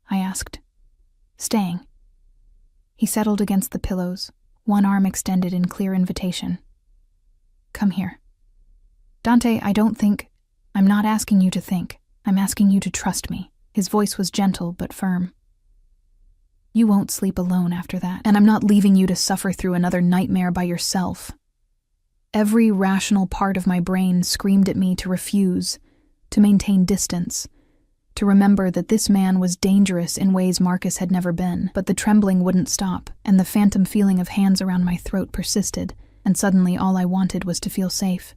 I asked. "Staying." He settled against the pillows, one arm extended in clear invitation. "Come here." "Dante, I'm not asking you to think. I'm asking you to trust me." His voice was gentle but firm. "You won't sleep alone after that, and I'm not leaving you to suffer through another nightmare by yourself." Every rational part of my brain screamed at me to refuse, to maintain distance, to remember that this man was dangerous in ways Marcus had never been. But the trembling wouldn't stop, and the phantom feeling of hands around my throat persisted, and suddenly all I wanted was to feel safe.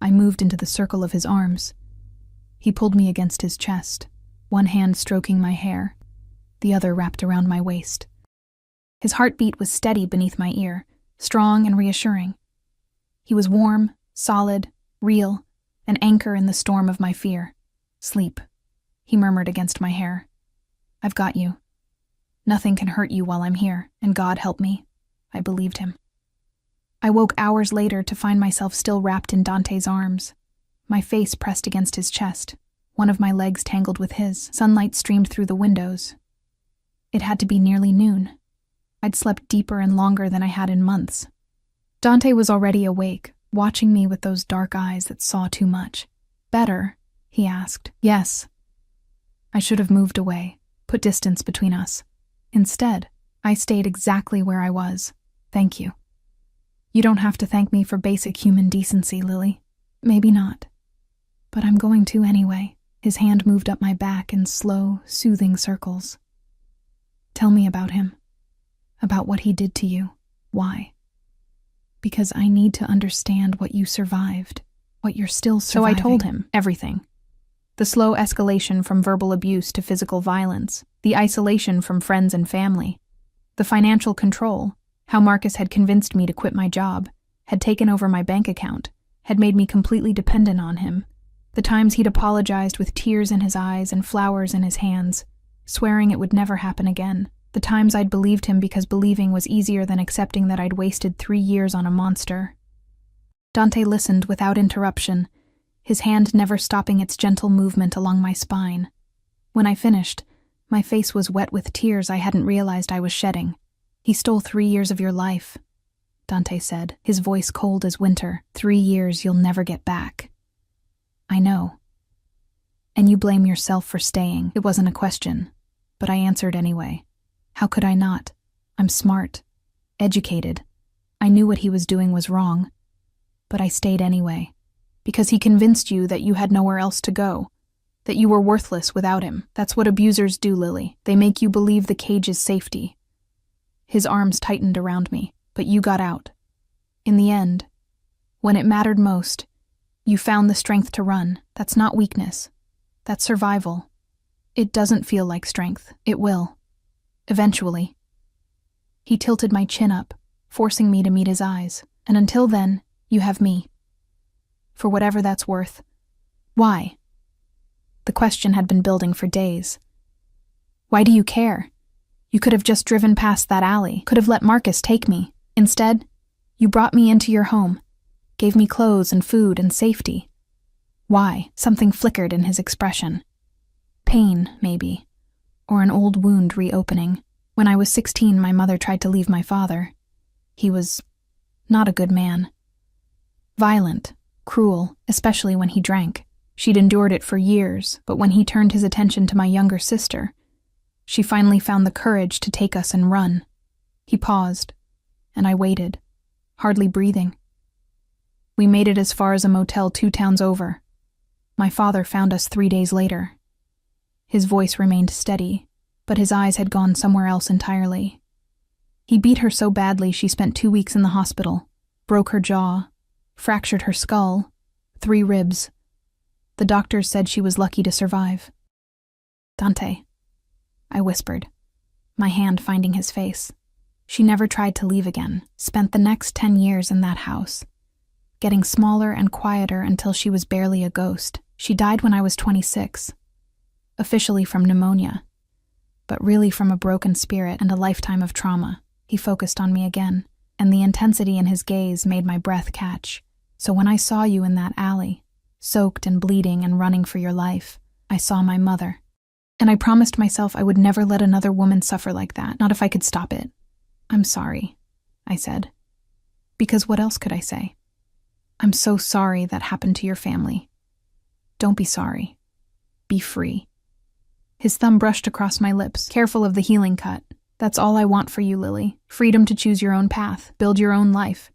I moved into the circle of his arms. He pulled me against his chest, one hand stroking my hair, the other wrapped around my waist. His heartbeat was steady beneath my ear, strong and reassuring. He was warm, solid, real, an anchor in the storm of my fear. "Sleep," he murmured against my hair. "I've got you. Nothing can hurt you while I'm here, and God help me." I believed him. I woke hours later to find myself still wrapped in Dante's arms, my face pressed against his chest, one of my legs tangled with his. Sunlight streamed through the windows. It had to be nearly noon. I'd slept deeper and longer than I had in months. Dante was already awake, watching me with those dark eyes that saw too much. "Better?" he asked. "Yes." I should have moved away, put distance between us. Instead, I stayed exactly where I was. "Thank you." "You don't have to thank me for basic human decency, Lily." "Maybe not. But I'm going to anyway." His hand moved up my back in slow, soothing circles. "Tell me about him. About what he did to you. Why?" "Because I need to understand what you survived, what you're still surviving." So I told him everything. The slow escalation from verbal abuse to physical violence, the isolation from friends and family, the financial control, how Marcus had convinced me to quit my job, had taken over my bank account, had made me completely dependent on him, the times he'd apologized with tears in his eyes and flowers in his hands, swearing it would never happen again. The times I'd believed him because believing was easier than accepting that I'd wasted 3 years on a monster. Dante listened without interruption, his hand never stopping its gentle movement along my spine. When I finished, my face was wet with tears I hadn't realized I was shedding. "He stole 3 years of your life," Dante said, his voice cold as winter. 3 years you'll never get back." "I know. And you blame yourself for staying." It wasn't a question, but I answered anyway. How could I not? I'm smart, educated. I knew what he was doing was wrong. But I stayed anyway, because he convinced you that you had nowhere else to go, that you were worthless without him. That's what abusers do, Lily. They make you believe the cage is safety. His arms tightened around me, but you got out. In the end, when it mattered most, you found the strength to run. That's not weakness. That's survival. It doesn't feel like strength. It will. Eventually. He tilted my chin up, forcing me to meet his eyes. And until then, you have me. For whatever that's worth. Why? The question had been building for days. Why do you care? You could have just driven past that alley, could have let Marcus take me. Instead, you brought me into your home, gave me clothes and food and safety. Why? Something flickered in his expression. Pain, maybe. Or an old wound reopening. When I was 16, my mother tried to leave my father. He was not a good man. Violent, cruel, especially when he drank. She'd endured it for years, but when he turned his attention to my younger sister, she finally found the courage to take us and run. He paused, and I waited, hardly breathing. We made it as far as a motel 2 towns over. My father found us 3 days later. His voice remained steady, but his eyes had gone somewhere else entirely. He beat her so badly she spent 2 weeks in the hospital, broke her jaw, fractured her skull, 3 ribs. The doctors said she was lucky to survive. Dante, I whispered, my hand finding his face. She never tried to leave again, spent the next 10 years in that house, getting smaller and quieter until she was barely a ghost. She died when I was 26, officially from pneumonia, but really from a broken spirit and a lifetime of trauma. He focused on me again. and the intensity in his gaze made my breath catch. So when I saw you in that alley, soaked and bleeding and running for your life, I saw my mother. And I promised myself I would never let another woman suffer like that, not if I could stop it. I'm sorry, I said. Because what else could I say? I'm so sorry that happened to your family. Don't be sorry. Be free. His thumb brushed across my lips, careful of the healing cut. That's all I want for you, Lily. Freedom to choose your own path, build your own life.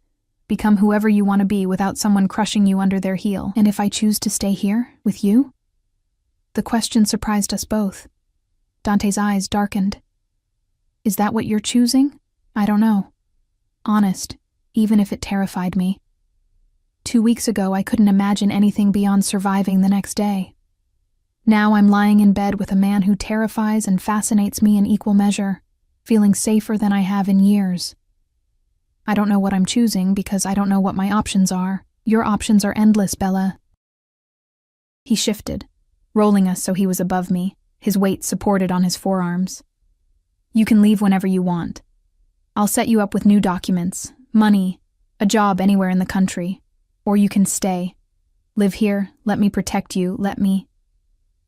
Become whoever you want to be without someone crushing you under their heel. And if I choose to stay here, with you? The question surprised us both. Dante's eyes darkened. Is that what you're choosing? I don't know. Honest, even if it terrified me. 2 weeks ago, I couldn't imagine anything beyond surviving the next day. Now I'm lying in bed with a man who terrifies and fascinates me in equal measure, feeling safer than I have in years. I don't know what I'm choosing because I don't know what my options are. Your options are endless, Bella. He shifted, rolling us so he was above me, his weight supported on his forearms. You can leave whenever you want. I'll set you up with new documents, money, a job anywhere in the country. Or you can stay. Live here, let me protect you, let me...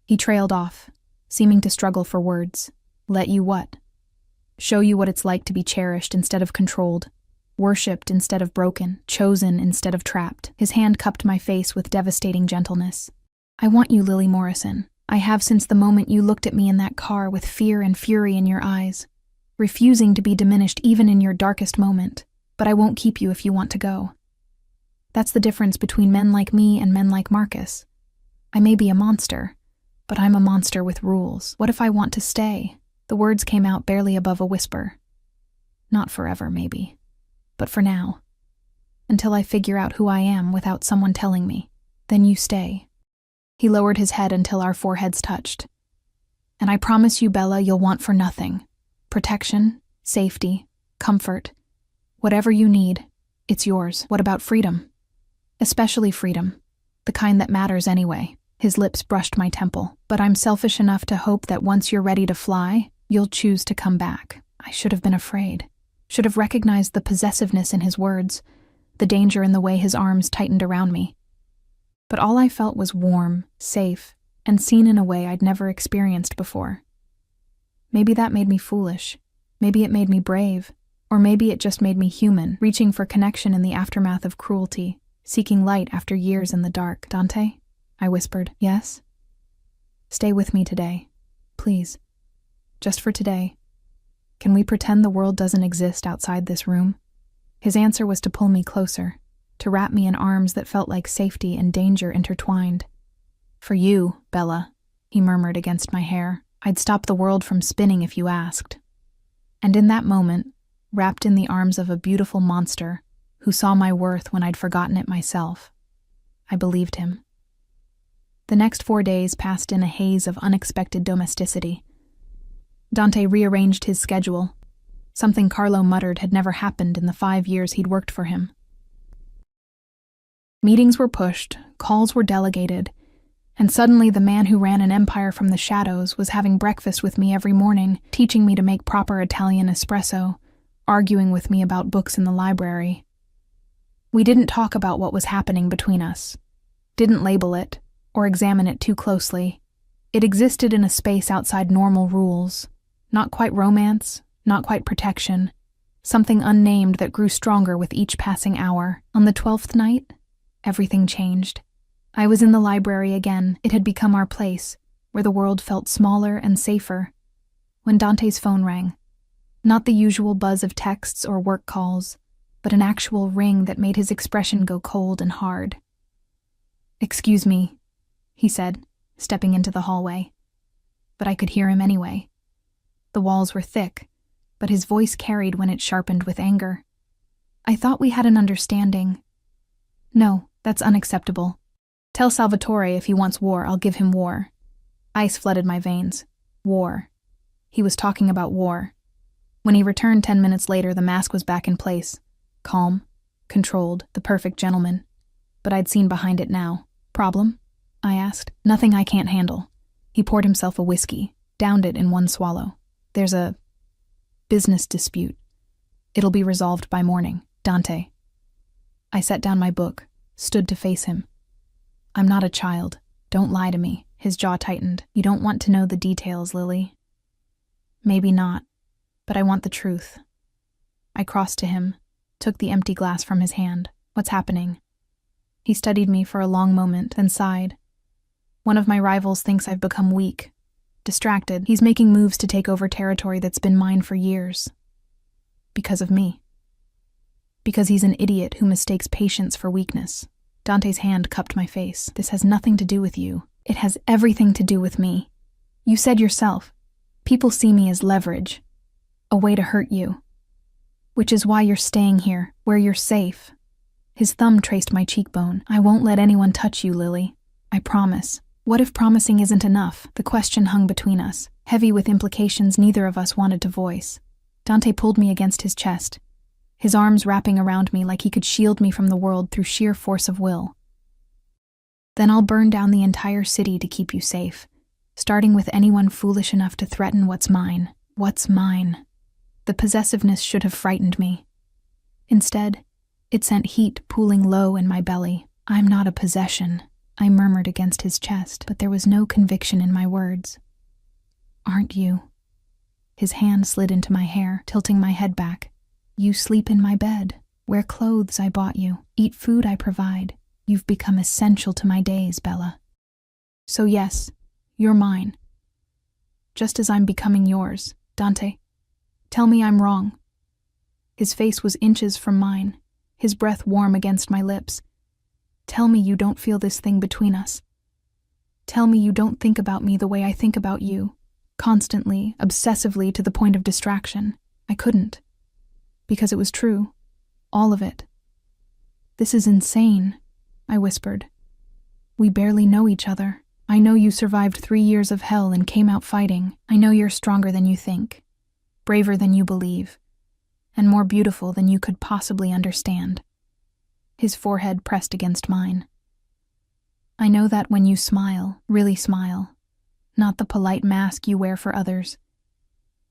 He trailed off, seeming to struggle for words. Let you what? Show you what it's like to be cherished instead of controlled, worshipped instead of broken, chosen instead of trapped. His hand cupped my face with devastating gentleness. I want you, Lily Morrison. I have since the moment you looked at me in that car with fear and fury in your eyes, refusing to be diminished even in your darkest moment. But I won't keep you if you want to go. That's the difference between men like me and men like Marcus. I may be a monster, but I'm a monster with rules. What if I want to stay? The words came out barely above a whisper. Not forever, maybe, but for now. Until I figure out who I am without someone telling me. Then you stay. He lowered his head until our foreheads touched. And I promise you, Bella, you'll want for nothing. Protection, safety, comfort. Whatever you need, it's yours. What about freedom? Especially freedom, the kind that matters anyway. His lips brushed my temple. But I'm selfish enough to hope that once you're ready to fly, you'll choose to come back. I should have been afraid. Should have recognized the possessiveness in his words, the danger in the way his arms tightened around me. But all I felt was warm, safe, and seen in a way I'd never experienced before. Maybe that made me foolish. Maybe it made me brave. Or maybe it just made me human, reaching for connection in the aftermath of cruelty. Seeking light after years in the dark. Dante? I whispered. Yes? Stay with me today. Please. Just for today. Can we pretend the world doesn't exist outside this room? His answer was to pull me closer, to wrap me in arms that felt like safety and danger intertwined. For you, Bella, he murmured against my hair. I'd stop the world from spinning if you asked. And in that moment, wrapped in the arms of a beautiful monster, who saw my worth when I'd forgotten it myself, I believed him. The next 4 days passed in a haze of unexpected domesticity. Dante rearranged his schedule. Something Carlo muttered had never happened in the 5 years he'd worked for him. Meetings were pushed, calls were delegated, and suddenly the man who ran an empire from the shadows was having breakfast with me every morning, teaching me to make proper Italian espresso, arguing with me about books in the library. We didn't talk about what was happening between us, didn't label it, or examine it too closely. It existed in a space outside normal rules, not quite romance, not quite protection, something unnamed that grew stronger with each passing hour. On the 12th night, everything changed. I was in the library again. It had become our place, where the world felt smaller and safer. When Dante's phone rang, not the usual buzz of texts or work calls, but an actual ring that made his expression go cold and hard. Excuse me, he said, stepping into the hallway. But I could hear him anyway. The walls were thick, but his voice carried when it sharpened with anger. I thought we had an understanding. No, that's unacceptable. Tell Salvatore if he wants war, I'll give him war. Ice flooded my veins. War. He was talking about war. When he returned 10 minutes later, the mask was back in place. Calm, controlled, the perfect gentleman. But I'd seen behind it now. Problem? I asked. Nothing I can't handle. He poured himself a whiskey, downed it in one swallow. There's a business dispute. It'll be resolved by morning, Dante. I set down my book, stood to face him. I'm not a child. Don't lie to me. His jaw tightened. You don't want to know the details, Lily. Maybe not, but I want the truth. I crossed to him, took the empty glass from his hand. What's happening? He studied me for a long moment, then sighed. One of my rivals thinks I've become weak, distracted. He's making moves to take over territory that's been mine for years. Because of me. Because he's an idiot who mistakes patience for weakness. Dante's hand cupped my face. This has nothing to do with you. It has everything to do with me. You said yourself, people see me as leverage, a way to hurt you. Which is why you're staying here, where you're safe. His thumb traced my cheekbone. I won't let anyone touch you, Lily. I promise. What if promising isn't enough? The question hung between us, heavy with implications neither of us wanted to voice. Dante pulled me against his chest, his arms wrapping around me like he could shield me from the world through sheer force of will. Then I'll burn down the entire city to keep you safe, starting with anyone foolish enough to threaten what's mine. What's mine? The possessiveness should have frightened me. Instead, it sent heat pooling low in my belly. I'm not a possession, I murmured against his chest, but there was no conviction in my words. Aren't you? His hand slid into my hair, tilting my head back. You sleep in my bed, wear clothes I bought you, eat food I provide. You've become essential to my days, Bella. So yes, you're mine. Just as I'm becoming yours, Dante. Tell me I'm wrong. His face was inches from mine, his breath warm against my lips. Tell me you don't feel this thing between us. Tell me you don't think about me the way I think about you, constantly, obsessively to the point of distraction. I couldn't. Because it was true. All of it. This is insane, I whispered. We barely know each other. I know you survived 3 years of hell and came out fighting. I know you're stronger than you think, braver than you believe, and more beautiful than you could possibly understand. His forehead pressed against mine. I know that when you smile, really smile, not the polite mask you wear for others.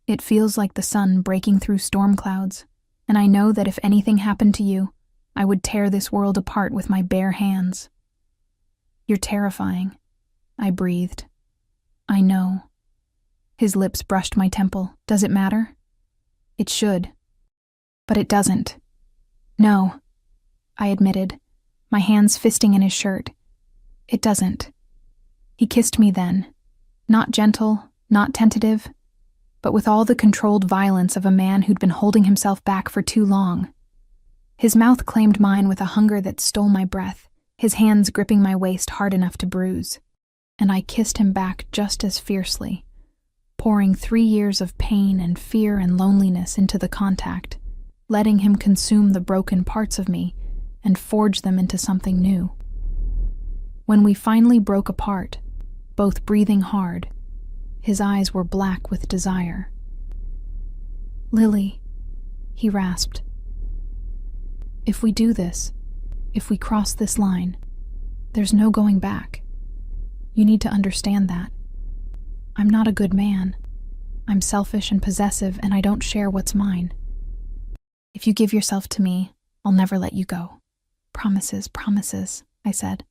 It feels like the sun breaking through storm clouds, and I know that if anything happened to you, I would tear this world apart with my bare hands. You're terrifying, I breathed. I know. His lips brushed my temple. Does it matter? It should. But it doesn't. No, I admitted, my hands fisting in his shirt. It doesn't. He kissed me then. Not gentle, not tentative, but with all the controlled violence of a man who'd been holding himself back for too long. His mouth claimed mine with a hunger that stole my breath, his hands gripping my waist hard enough to bruise. And I kissed him back just as fiercely, pouring 3 years of pain and fear and loneliness into the contact, letting him consume the broken parts of me and forge them into something new. When we finally broke apart, both breathing hard, his eyes were black with desire. Lily, he rasped. If we do this, if we cross this line, there's no going back. You need to understand that. I'm not a good man. I'm selfish and possessive, and I don't share what's mine. If you give yourself to me, I'll never let you go. Promises, promises, I said,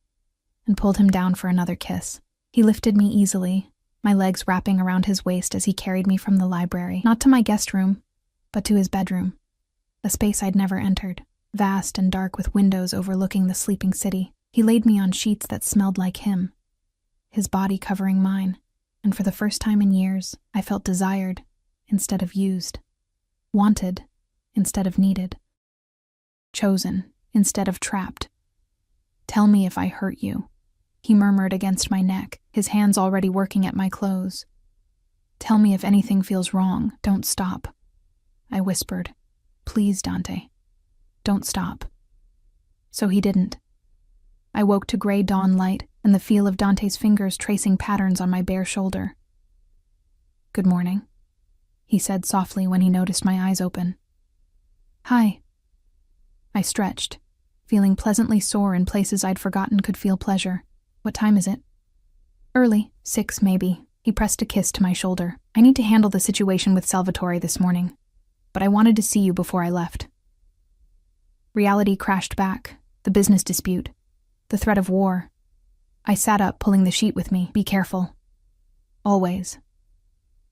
and pulled him down for another kiss. He lifted me easily, my legs wrapping around his waist as he carried me from the library, not to my guest room, but to his bedroom, a space I'd never entered, vast and dark with windows overlooking the sleeping city. He laid me on sheets that smelled like him, his body covering mine, and for the first time in years, I felt desired instead of used, wanted instead of needed, chosen instead of trapped. Tell me if I hurt you, he murmured against my neck, his hands already working at my clothes. Tell me if anything feels wrong. Don't stop, I whispered. Please, Dante, don't stop. So he didn't. I woke to gray dawn light and the feel of Dante's fingers tracing patterns on my bare shoulder. Good morning, he said softly when he noticed my eyes open. Hi. I stretched, feeling pleasantly sore in places I'd forgotten could feel pleasure. What time is it? Early, 6 maybe. He pressed a kiss to my shoulder. I need to handle the situation with Salvatore this morning. but I wanted to see you before I left. Reality crashed back, the business dispute, the threat of war. I sat up, pulling the sheet with me. Be careful. Always.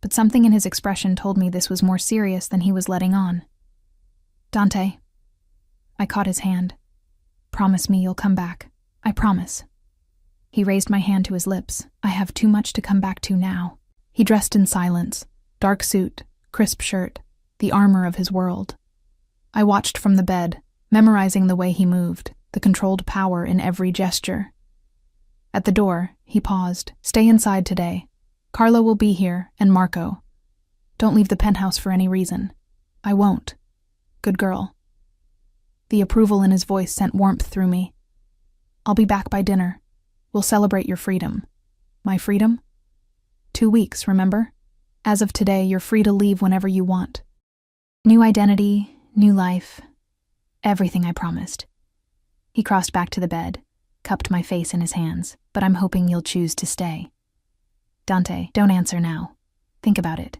But something in his expression told me this was more serious than he was letting on. Dante. I caught his hand. Promise me you'll come back. I promise. He raised my hand to his lips. I have too much to come back to now. He dressed in silence. Dark suit, crisp shirt, the armor of his world. I watched from the bed, memorizing the way he moved, the controlled power in every gesture. At the door, he paused. Stay inside today. Carlo will be here, and Marco. Don't leave the penthouse for any reason. I won't. Good girl. The approval in his voice sent warmth through me. I'll be back by dinner. We'll celebrate your freedom. My freedom? 2 weeks, remember? As of today, you're free to leave whenever you want. New identity, new life. Everything I promised. He crossed back to the bed, cupped my face in his hands. But I'm hoping you'll choose to stay. Dante, don't answer now. Think about it.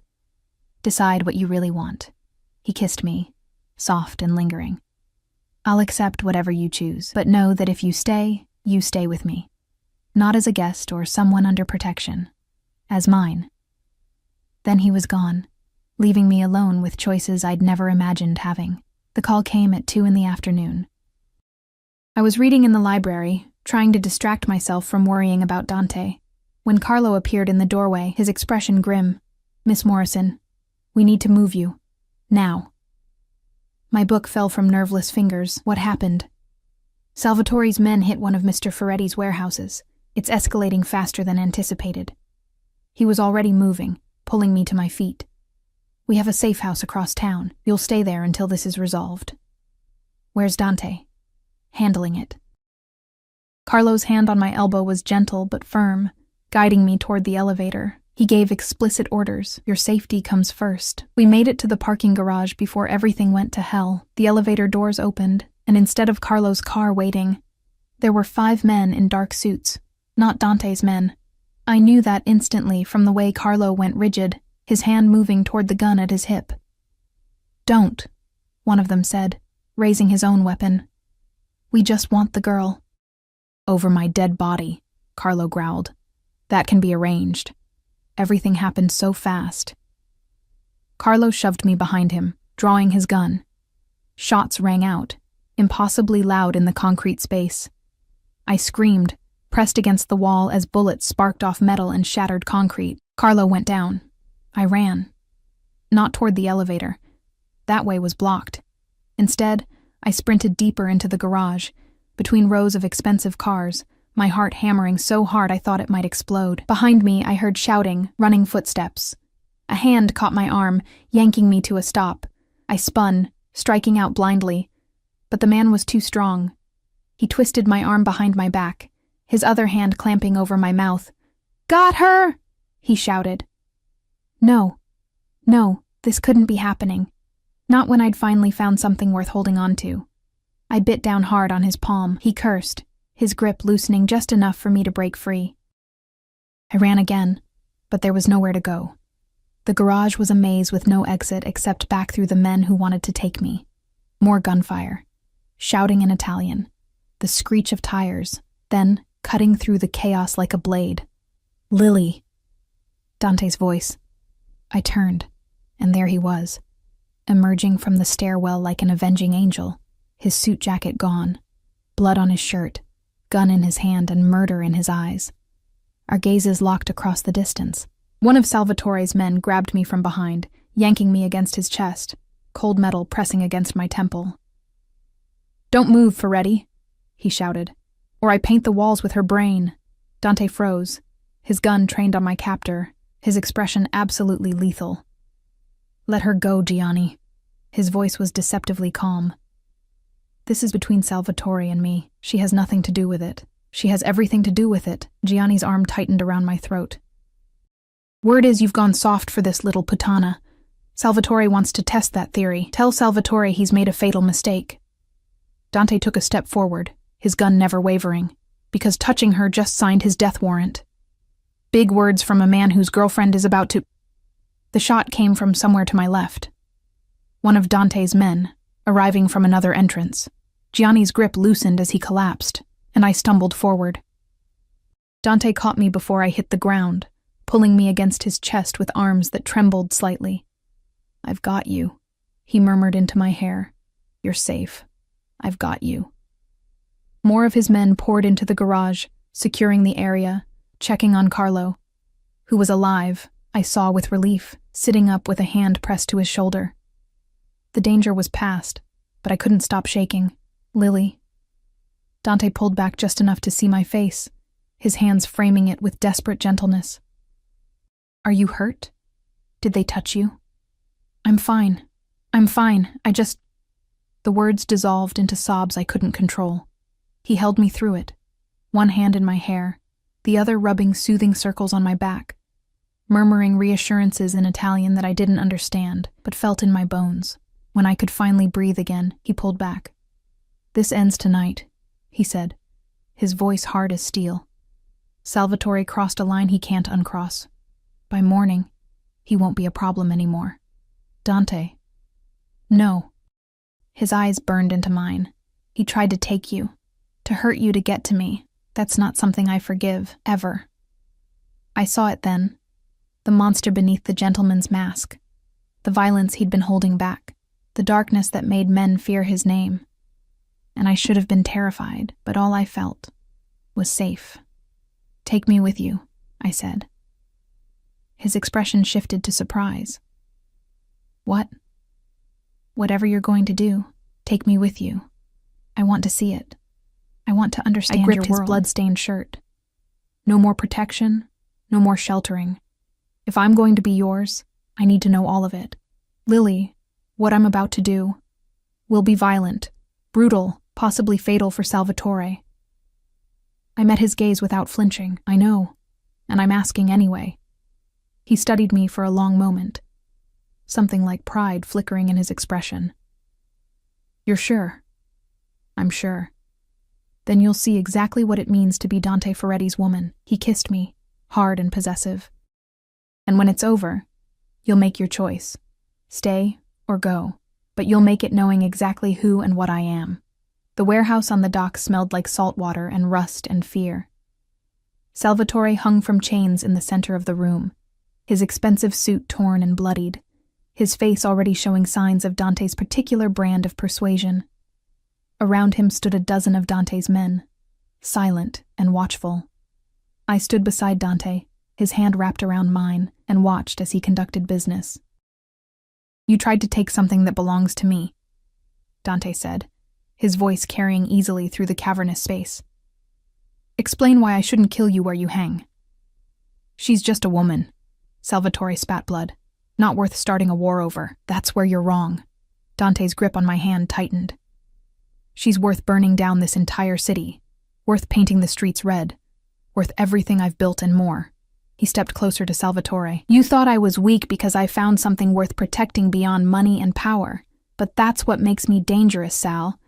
Decide what you really want. He kissed me, soft and lingering. I'll accept whatever you choose, but know that if you stay with me. Not as a guest or someone under protection. As mine. Then he was gone, leaving me alone with choices I'd never imagined having. The call came at 2 p.m. I was reading in the library, trying to distract myself from worrying about Dante, when Carlo appeared in the doorway, his expression grim. Miss Morrison, we need to move you. Now. My book fell from nerveless fingers. What happened? Salvatore's men hit one of Mr. Ferretti's warehouses. It's escalating faster than anticipated. He was already moving, pulling me to my feet. We have a safe house across town. You'll stay there until this is resolved. Where's Dante? Handling it. Carlo's hand on my elbow was gentle but firm, guiding me toward the elevator. He gave explicit orders. Your safety comes first. We made it to the parking garage before everything went to hell. The elevator doors opened, and instead of Carlo's car waiting, there were 5 men in dark suits, not Dante's men. I knew that instantly from the way Carlo went rigid, his hand moving toward the gun at his hip. Don't, one of them said, raising his own weapon. We just want the girl. Over my dead body, Carlo growled. That can be arranged. Everything happened so fast. Carlo shoved me behind him, drawing his gun. Shots rang out, impossibly loud in the concrete space. I screamed, pressed against the wall as bullets sparked off metal and shattered concrete. Carlo went down. I ran. Not toward the elevator. That way was blocked. Instead, I sprinted deeper into the garage, between rows of expensive cars, my heart hammering so hard I thought it might explode. Behind me, I heard shouting, running footsteps. A hand caught my arm, yanking me to a stop. I spun, striking out blindly. But the man was too strong. He twisted my arm behind my back, his other hand clamping over my mouth. Got her! He shouted. No, this couldn't be happening. Not when I'd finally found something worth holding on to. I bit down hard on his palm. He cursed, his grip loosening just enough for me to break free. I ran again, but there was nowhere to go. The garage was a maze with no exit except back through the men who wanted to take me. More gunfire, shouting in Italian, the screech of tires, then cutting through the chaos like a blade. Lily! Dante's voice. I turned, and there he was, emerging from the stairwell like an avenging angel, his suit jacket gone, blood on his shirt, gun in his hand and murder in his eyes. Our gazes locked across the distance. One of Salvatore's men grabbed me from behind, yanking me against his chest, cold metal pressing against my temple. Don't move, Ferretti, he shouted, or I paint the walls with her brain. Dante froze, his gun trained on my captor, his expression absolutely lethal. Let her go, Gianni. His voice was deceptively calm. This is between Salvatore and me. She has nothing to do with it. She has everything to do with it. Gianni's arm tightened around my throat. Word is you've gone soft for this little putana. Salvatore wants to test that theory. Tell Salvatore he's made a fatal mistake. Dante took a step forward, his gun never wavering, because touching her just signed his death warrant. Big words from a man whose girlfriend is about to... The shot came from somewhere to my left. one of Dante's men, arriving from another entrance. Gianni's grip loosened as he collapsed, and I stumbled forward. Dante caught me before I hit the ground, pulling me against his chest with arms that trembled slightly. "I've got you," he murmured into my hair. "You're safe. I've got you." More of his men poured into the garage, securing the area, checking on Carlo, who was alive, I saw with relief, sitting up with a hand pressed to his shoulder. The danger was past, but I couldn't stop shaking. "Lily." Dante pulled back just enough to see my face, his hands framing it with desperate gentleness. "Are you hurt? Did they touch you?" I'm fine. The words dissolved into sobs I couldn't control. He held me through it, one hand in my hair, the other rubbing soothing circles on my back, murmuring reassurances in Italian that I didn't understand, but felt in my bones. When I could finally breathe again, he pulled back. "This ends tonight," he said, his voice hard as steel. "Salvatore crossed a line he can't uncross. By morning, he won't be a problem anymore. Dante." "No." His eyes burned into mine. "He tried to take you, to hurt you to get to me. That's not something I forgive, ever." I saw it then, the monster beneath the gentleman's mask, the violence he'd been holding back, the darkness that made men fear his name. And I should have been terrified, but all I felt was safe. "Take me with you," I said. His expression shifted to surprise. "What?" "Whatever you're going to do, take me with you. I want to see it. I want to understand your world." I gripped his blood-stained shirt. "No more protection, no more sheltering. If I'm going to be yours, I need to know all of it. Lily, what I'm about to do will be violent, brutal, possibly fatal for Salvatore." I met his gaze without flinching. "I know, and I'm asking anyway." He studied me for a long moment, something like pride flickering in his expression. "You're sure?" "I'm sure." "Then you'll see exactly what it means to be Dante Ferretti's woman." He kissed me, hard and possessive. "And when it's over, you'll make your choice. Stay or go, but you'll make it knowing exactly who and what I am." The warehouse on the dock smelled like salt water and rust and fear. Salvatore hung from chains in the center of the room, his expensive suit torn and bloodied, his face already showing signs of Dante's particular brand of persuasion. Around him stood a dozen of Dante's men, silent and watchful. I stood beside Dante, his hand wrapped around mine, and watched as he conducted business. "You tried to take something that belongs to me," Dante said, his voice carrying easily through the cavernous space. "Explain why I shouldn't kill you where you hang." "She's just a woman," Salvatore spat blood. "Not worth starting a war over." "That's where you're wrong." Dante's grip on my hand tightened. "She's worth burning down this entire city, worth painting the streets red, worth everything I've built and more." He stepped closer to Salvatore. "You thought I was weak because I found something worth protecting beyond money and power, but that's what makes me dangerous, Sal.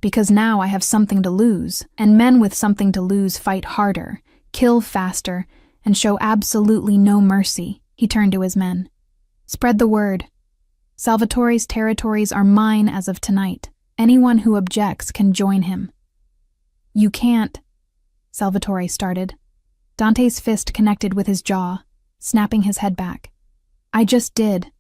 Because now I have something to lose, and men with something to lose fight harder, kill faster, and show absolutely no mercy." He turned to his men. "Spread the word. Salvatore's territories are mine as of tonight. Anyone who objects can join him." "You can't," Salvatore started. Dante's fist connected with his jaw, snapping his head back. "I just did."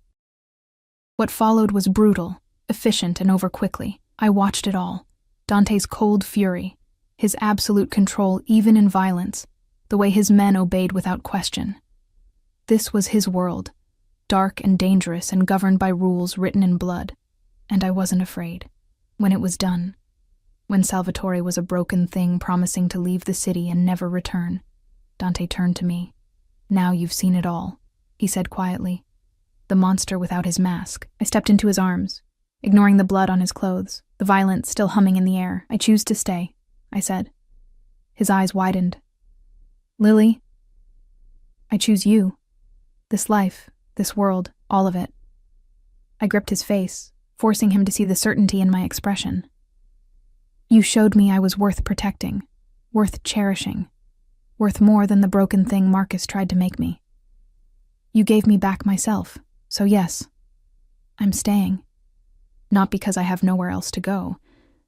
What followed was brutal, efficient, and over quickly. I watched it all. Dante's cold fury, his absolute control even in violence, the way his men obeyed without question. This was his world, dark and dangerous and governed by rules written in blood, and I wasn't afraid. When it was done, when Salvatore was a broken thing promising to leave the city and never return, Dante turned to me. "Now you've seen it all," he said quietly. The monster without his mask. I stepped into his arms, ignoring the blood on his clothes, the violence still humming in the air. "I choose to stay," I said. His eyes widened. "Lily, I choose you. This life, this world, all of it." I gripped his face, forcing him to see the certainty in my expression. "You showed me I was worth protecting, worth cherishing, worth more than the broken thing Marcus tried to make me. You gave me back myself, so yes, I'm staying." Not because I have nowhere else to go,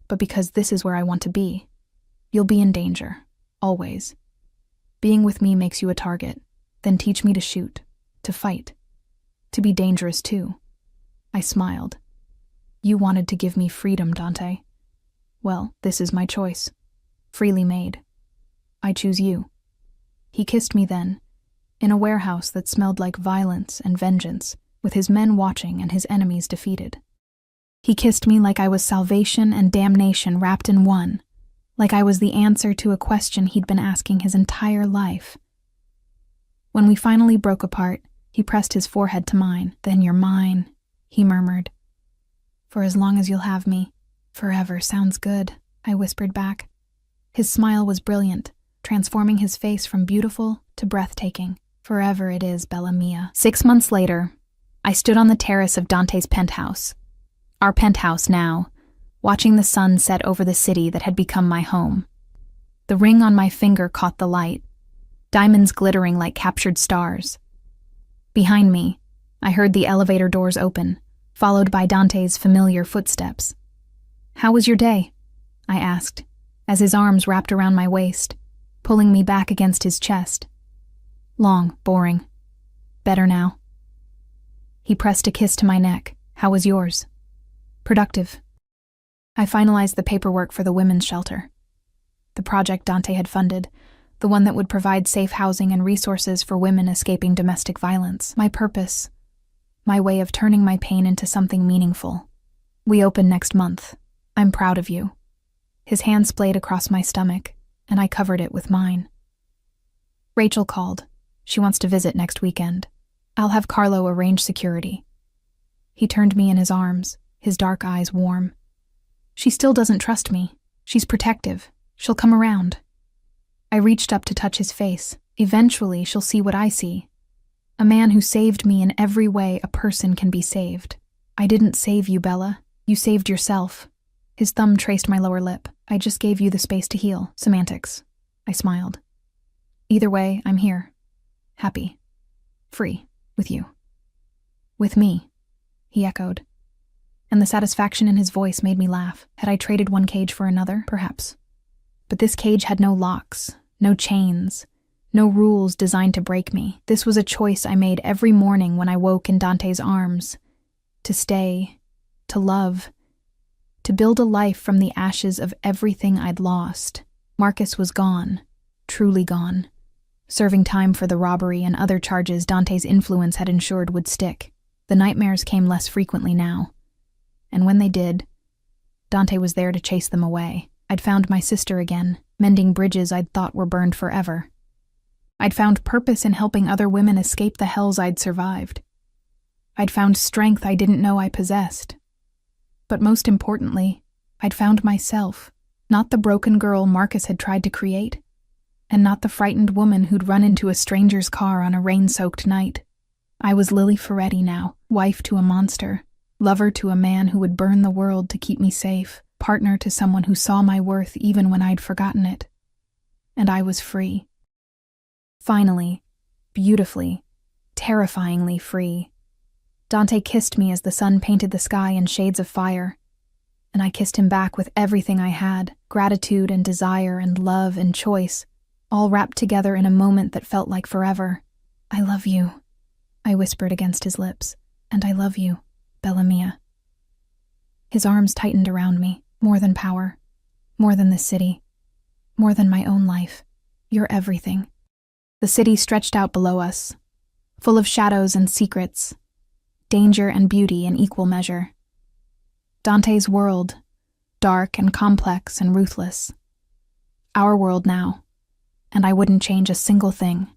but because this is where I want to be. You'll be in danger, always. Being with me makes you a target, then teach me to shoot, to fight, to be dangerous too. I smiled. You wanted to give me freedom, Dante. Well, this is my choice. Freely made. I choose you. He kissed me then, in a warehouse that smelled like violence and vengeance, with his men watching and his enemies defeated. He kissed me like I was salvation and damnation wrapped in one, like I was the answer to a question he'd been asking his entire life. When we finally broke apart, he pressed his forehead to mine. Then you're mine, he murmured. For as long as you'll have me. Forever sounds good, I whispered back. His smile was brilliant, transforming his face from beautiful to breathtaking. Forever it is, Bella Mia. 6 months later, I stood on the terrace of Dante's penthouse. Our penthouse now, watching the sun set over the city that had become my home. The ring on my finger caught the light, diamonds glittering like captured stars. Behind me, I heard the elevator doors open, followed by Dante's familiar footsteps. How was your day? I asked, as his arms wrapped around my waist, pulling me back against his chest. Long, boring. Better now. He pressed a kiss to my neck. How was yours? Productive. I finalized the paperwork for the women's shelter. The project Dante had funded, the one that would provide safe housing and resources for women escaping domestic violence. My purpose. My way of turning my pain into something meaningful. We open next month. I'm proud of you. His hand splayed across my stomach, and I covered it with mine. Rachel called. She wants to visit next weekend. I'll have Carlo arrange security. He turned me in his arms, his dark eyes warm. She still doesn't trust me. She's protective. She'll come around. I reached up to touch his face. Eventually, she'll see what I see. A man who saved me in every way a person can be saved. I didn't save you, Bella. You saved yourself. His thumb traced my lower lip. I just gave you the space to heal. Semantics. I smiled. Either way, I'm here. Happy. Free. With you. With me, he echoed. And the satisfaction in his voice made me laugh. Had I traded one cage for another? Perhaps. But this cage had no locks, no chains, no rules designed to break me. This was a choice I made every morning when I woke in Dante's arms. To stay, to love, to build a life from the ashes of everything I'd lost. Marcus was gone, truly gone, serving time for the robbery and other charges Dante's influence had ensured would stick. The nightmares came less frequently now. And when they did, Dante was there to chase them away. I'd found my sister again, mending bridges I'd thought were burned forever. I'd found purpose in helping other women escape the hells I'd survived. I'd found strength I didn't know I possessed. But most importantly, I'd found myself, not the broken girl Marcus had tried to create, and not the frightened woman who'd run into a stranger's car on a rain-soaked night. I was Lily Ferretti now, wife to a monster, lover to a man who would burn the world to keep me safe, partner to someone who saw my worth even when I'd forgotten it. And I was free. Finally, beautifully, terrifyingly free. Dante kissed me as the sun painted the sky in shades of fire, and I kissed him back with everything I had, gratitude and desire and love and choice, all wrapped together in a moment that felt like forever. I love you, I whispered against his lips, and I love you, Bella Mia. His arms tightened around me, more than power, more than this city, more than my own life. You're everything. The city stretched out below us, full of shadows and secrets, danger and beauty in equal measure. Dante's world, dark and complex and ruthless. Our world now, and I wouldn't change a single thing.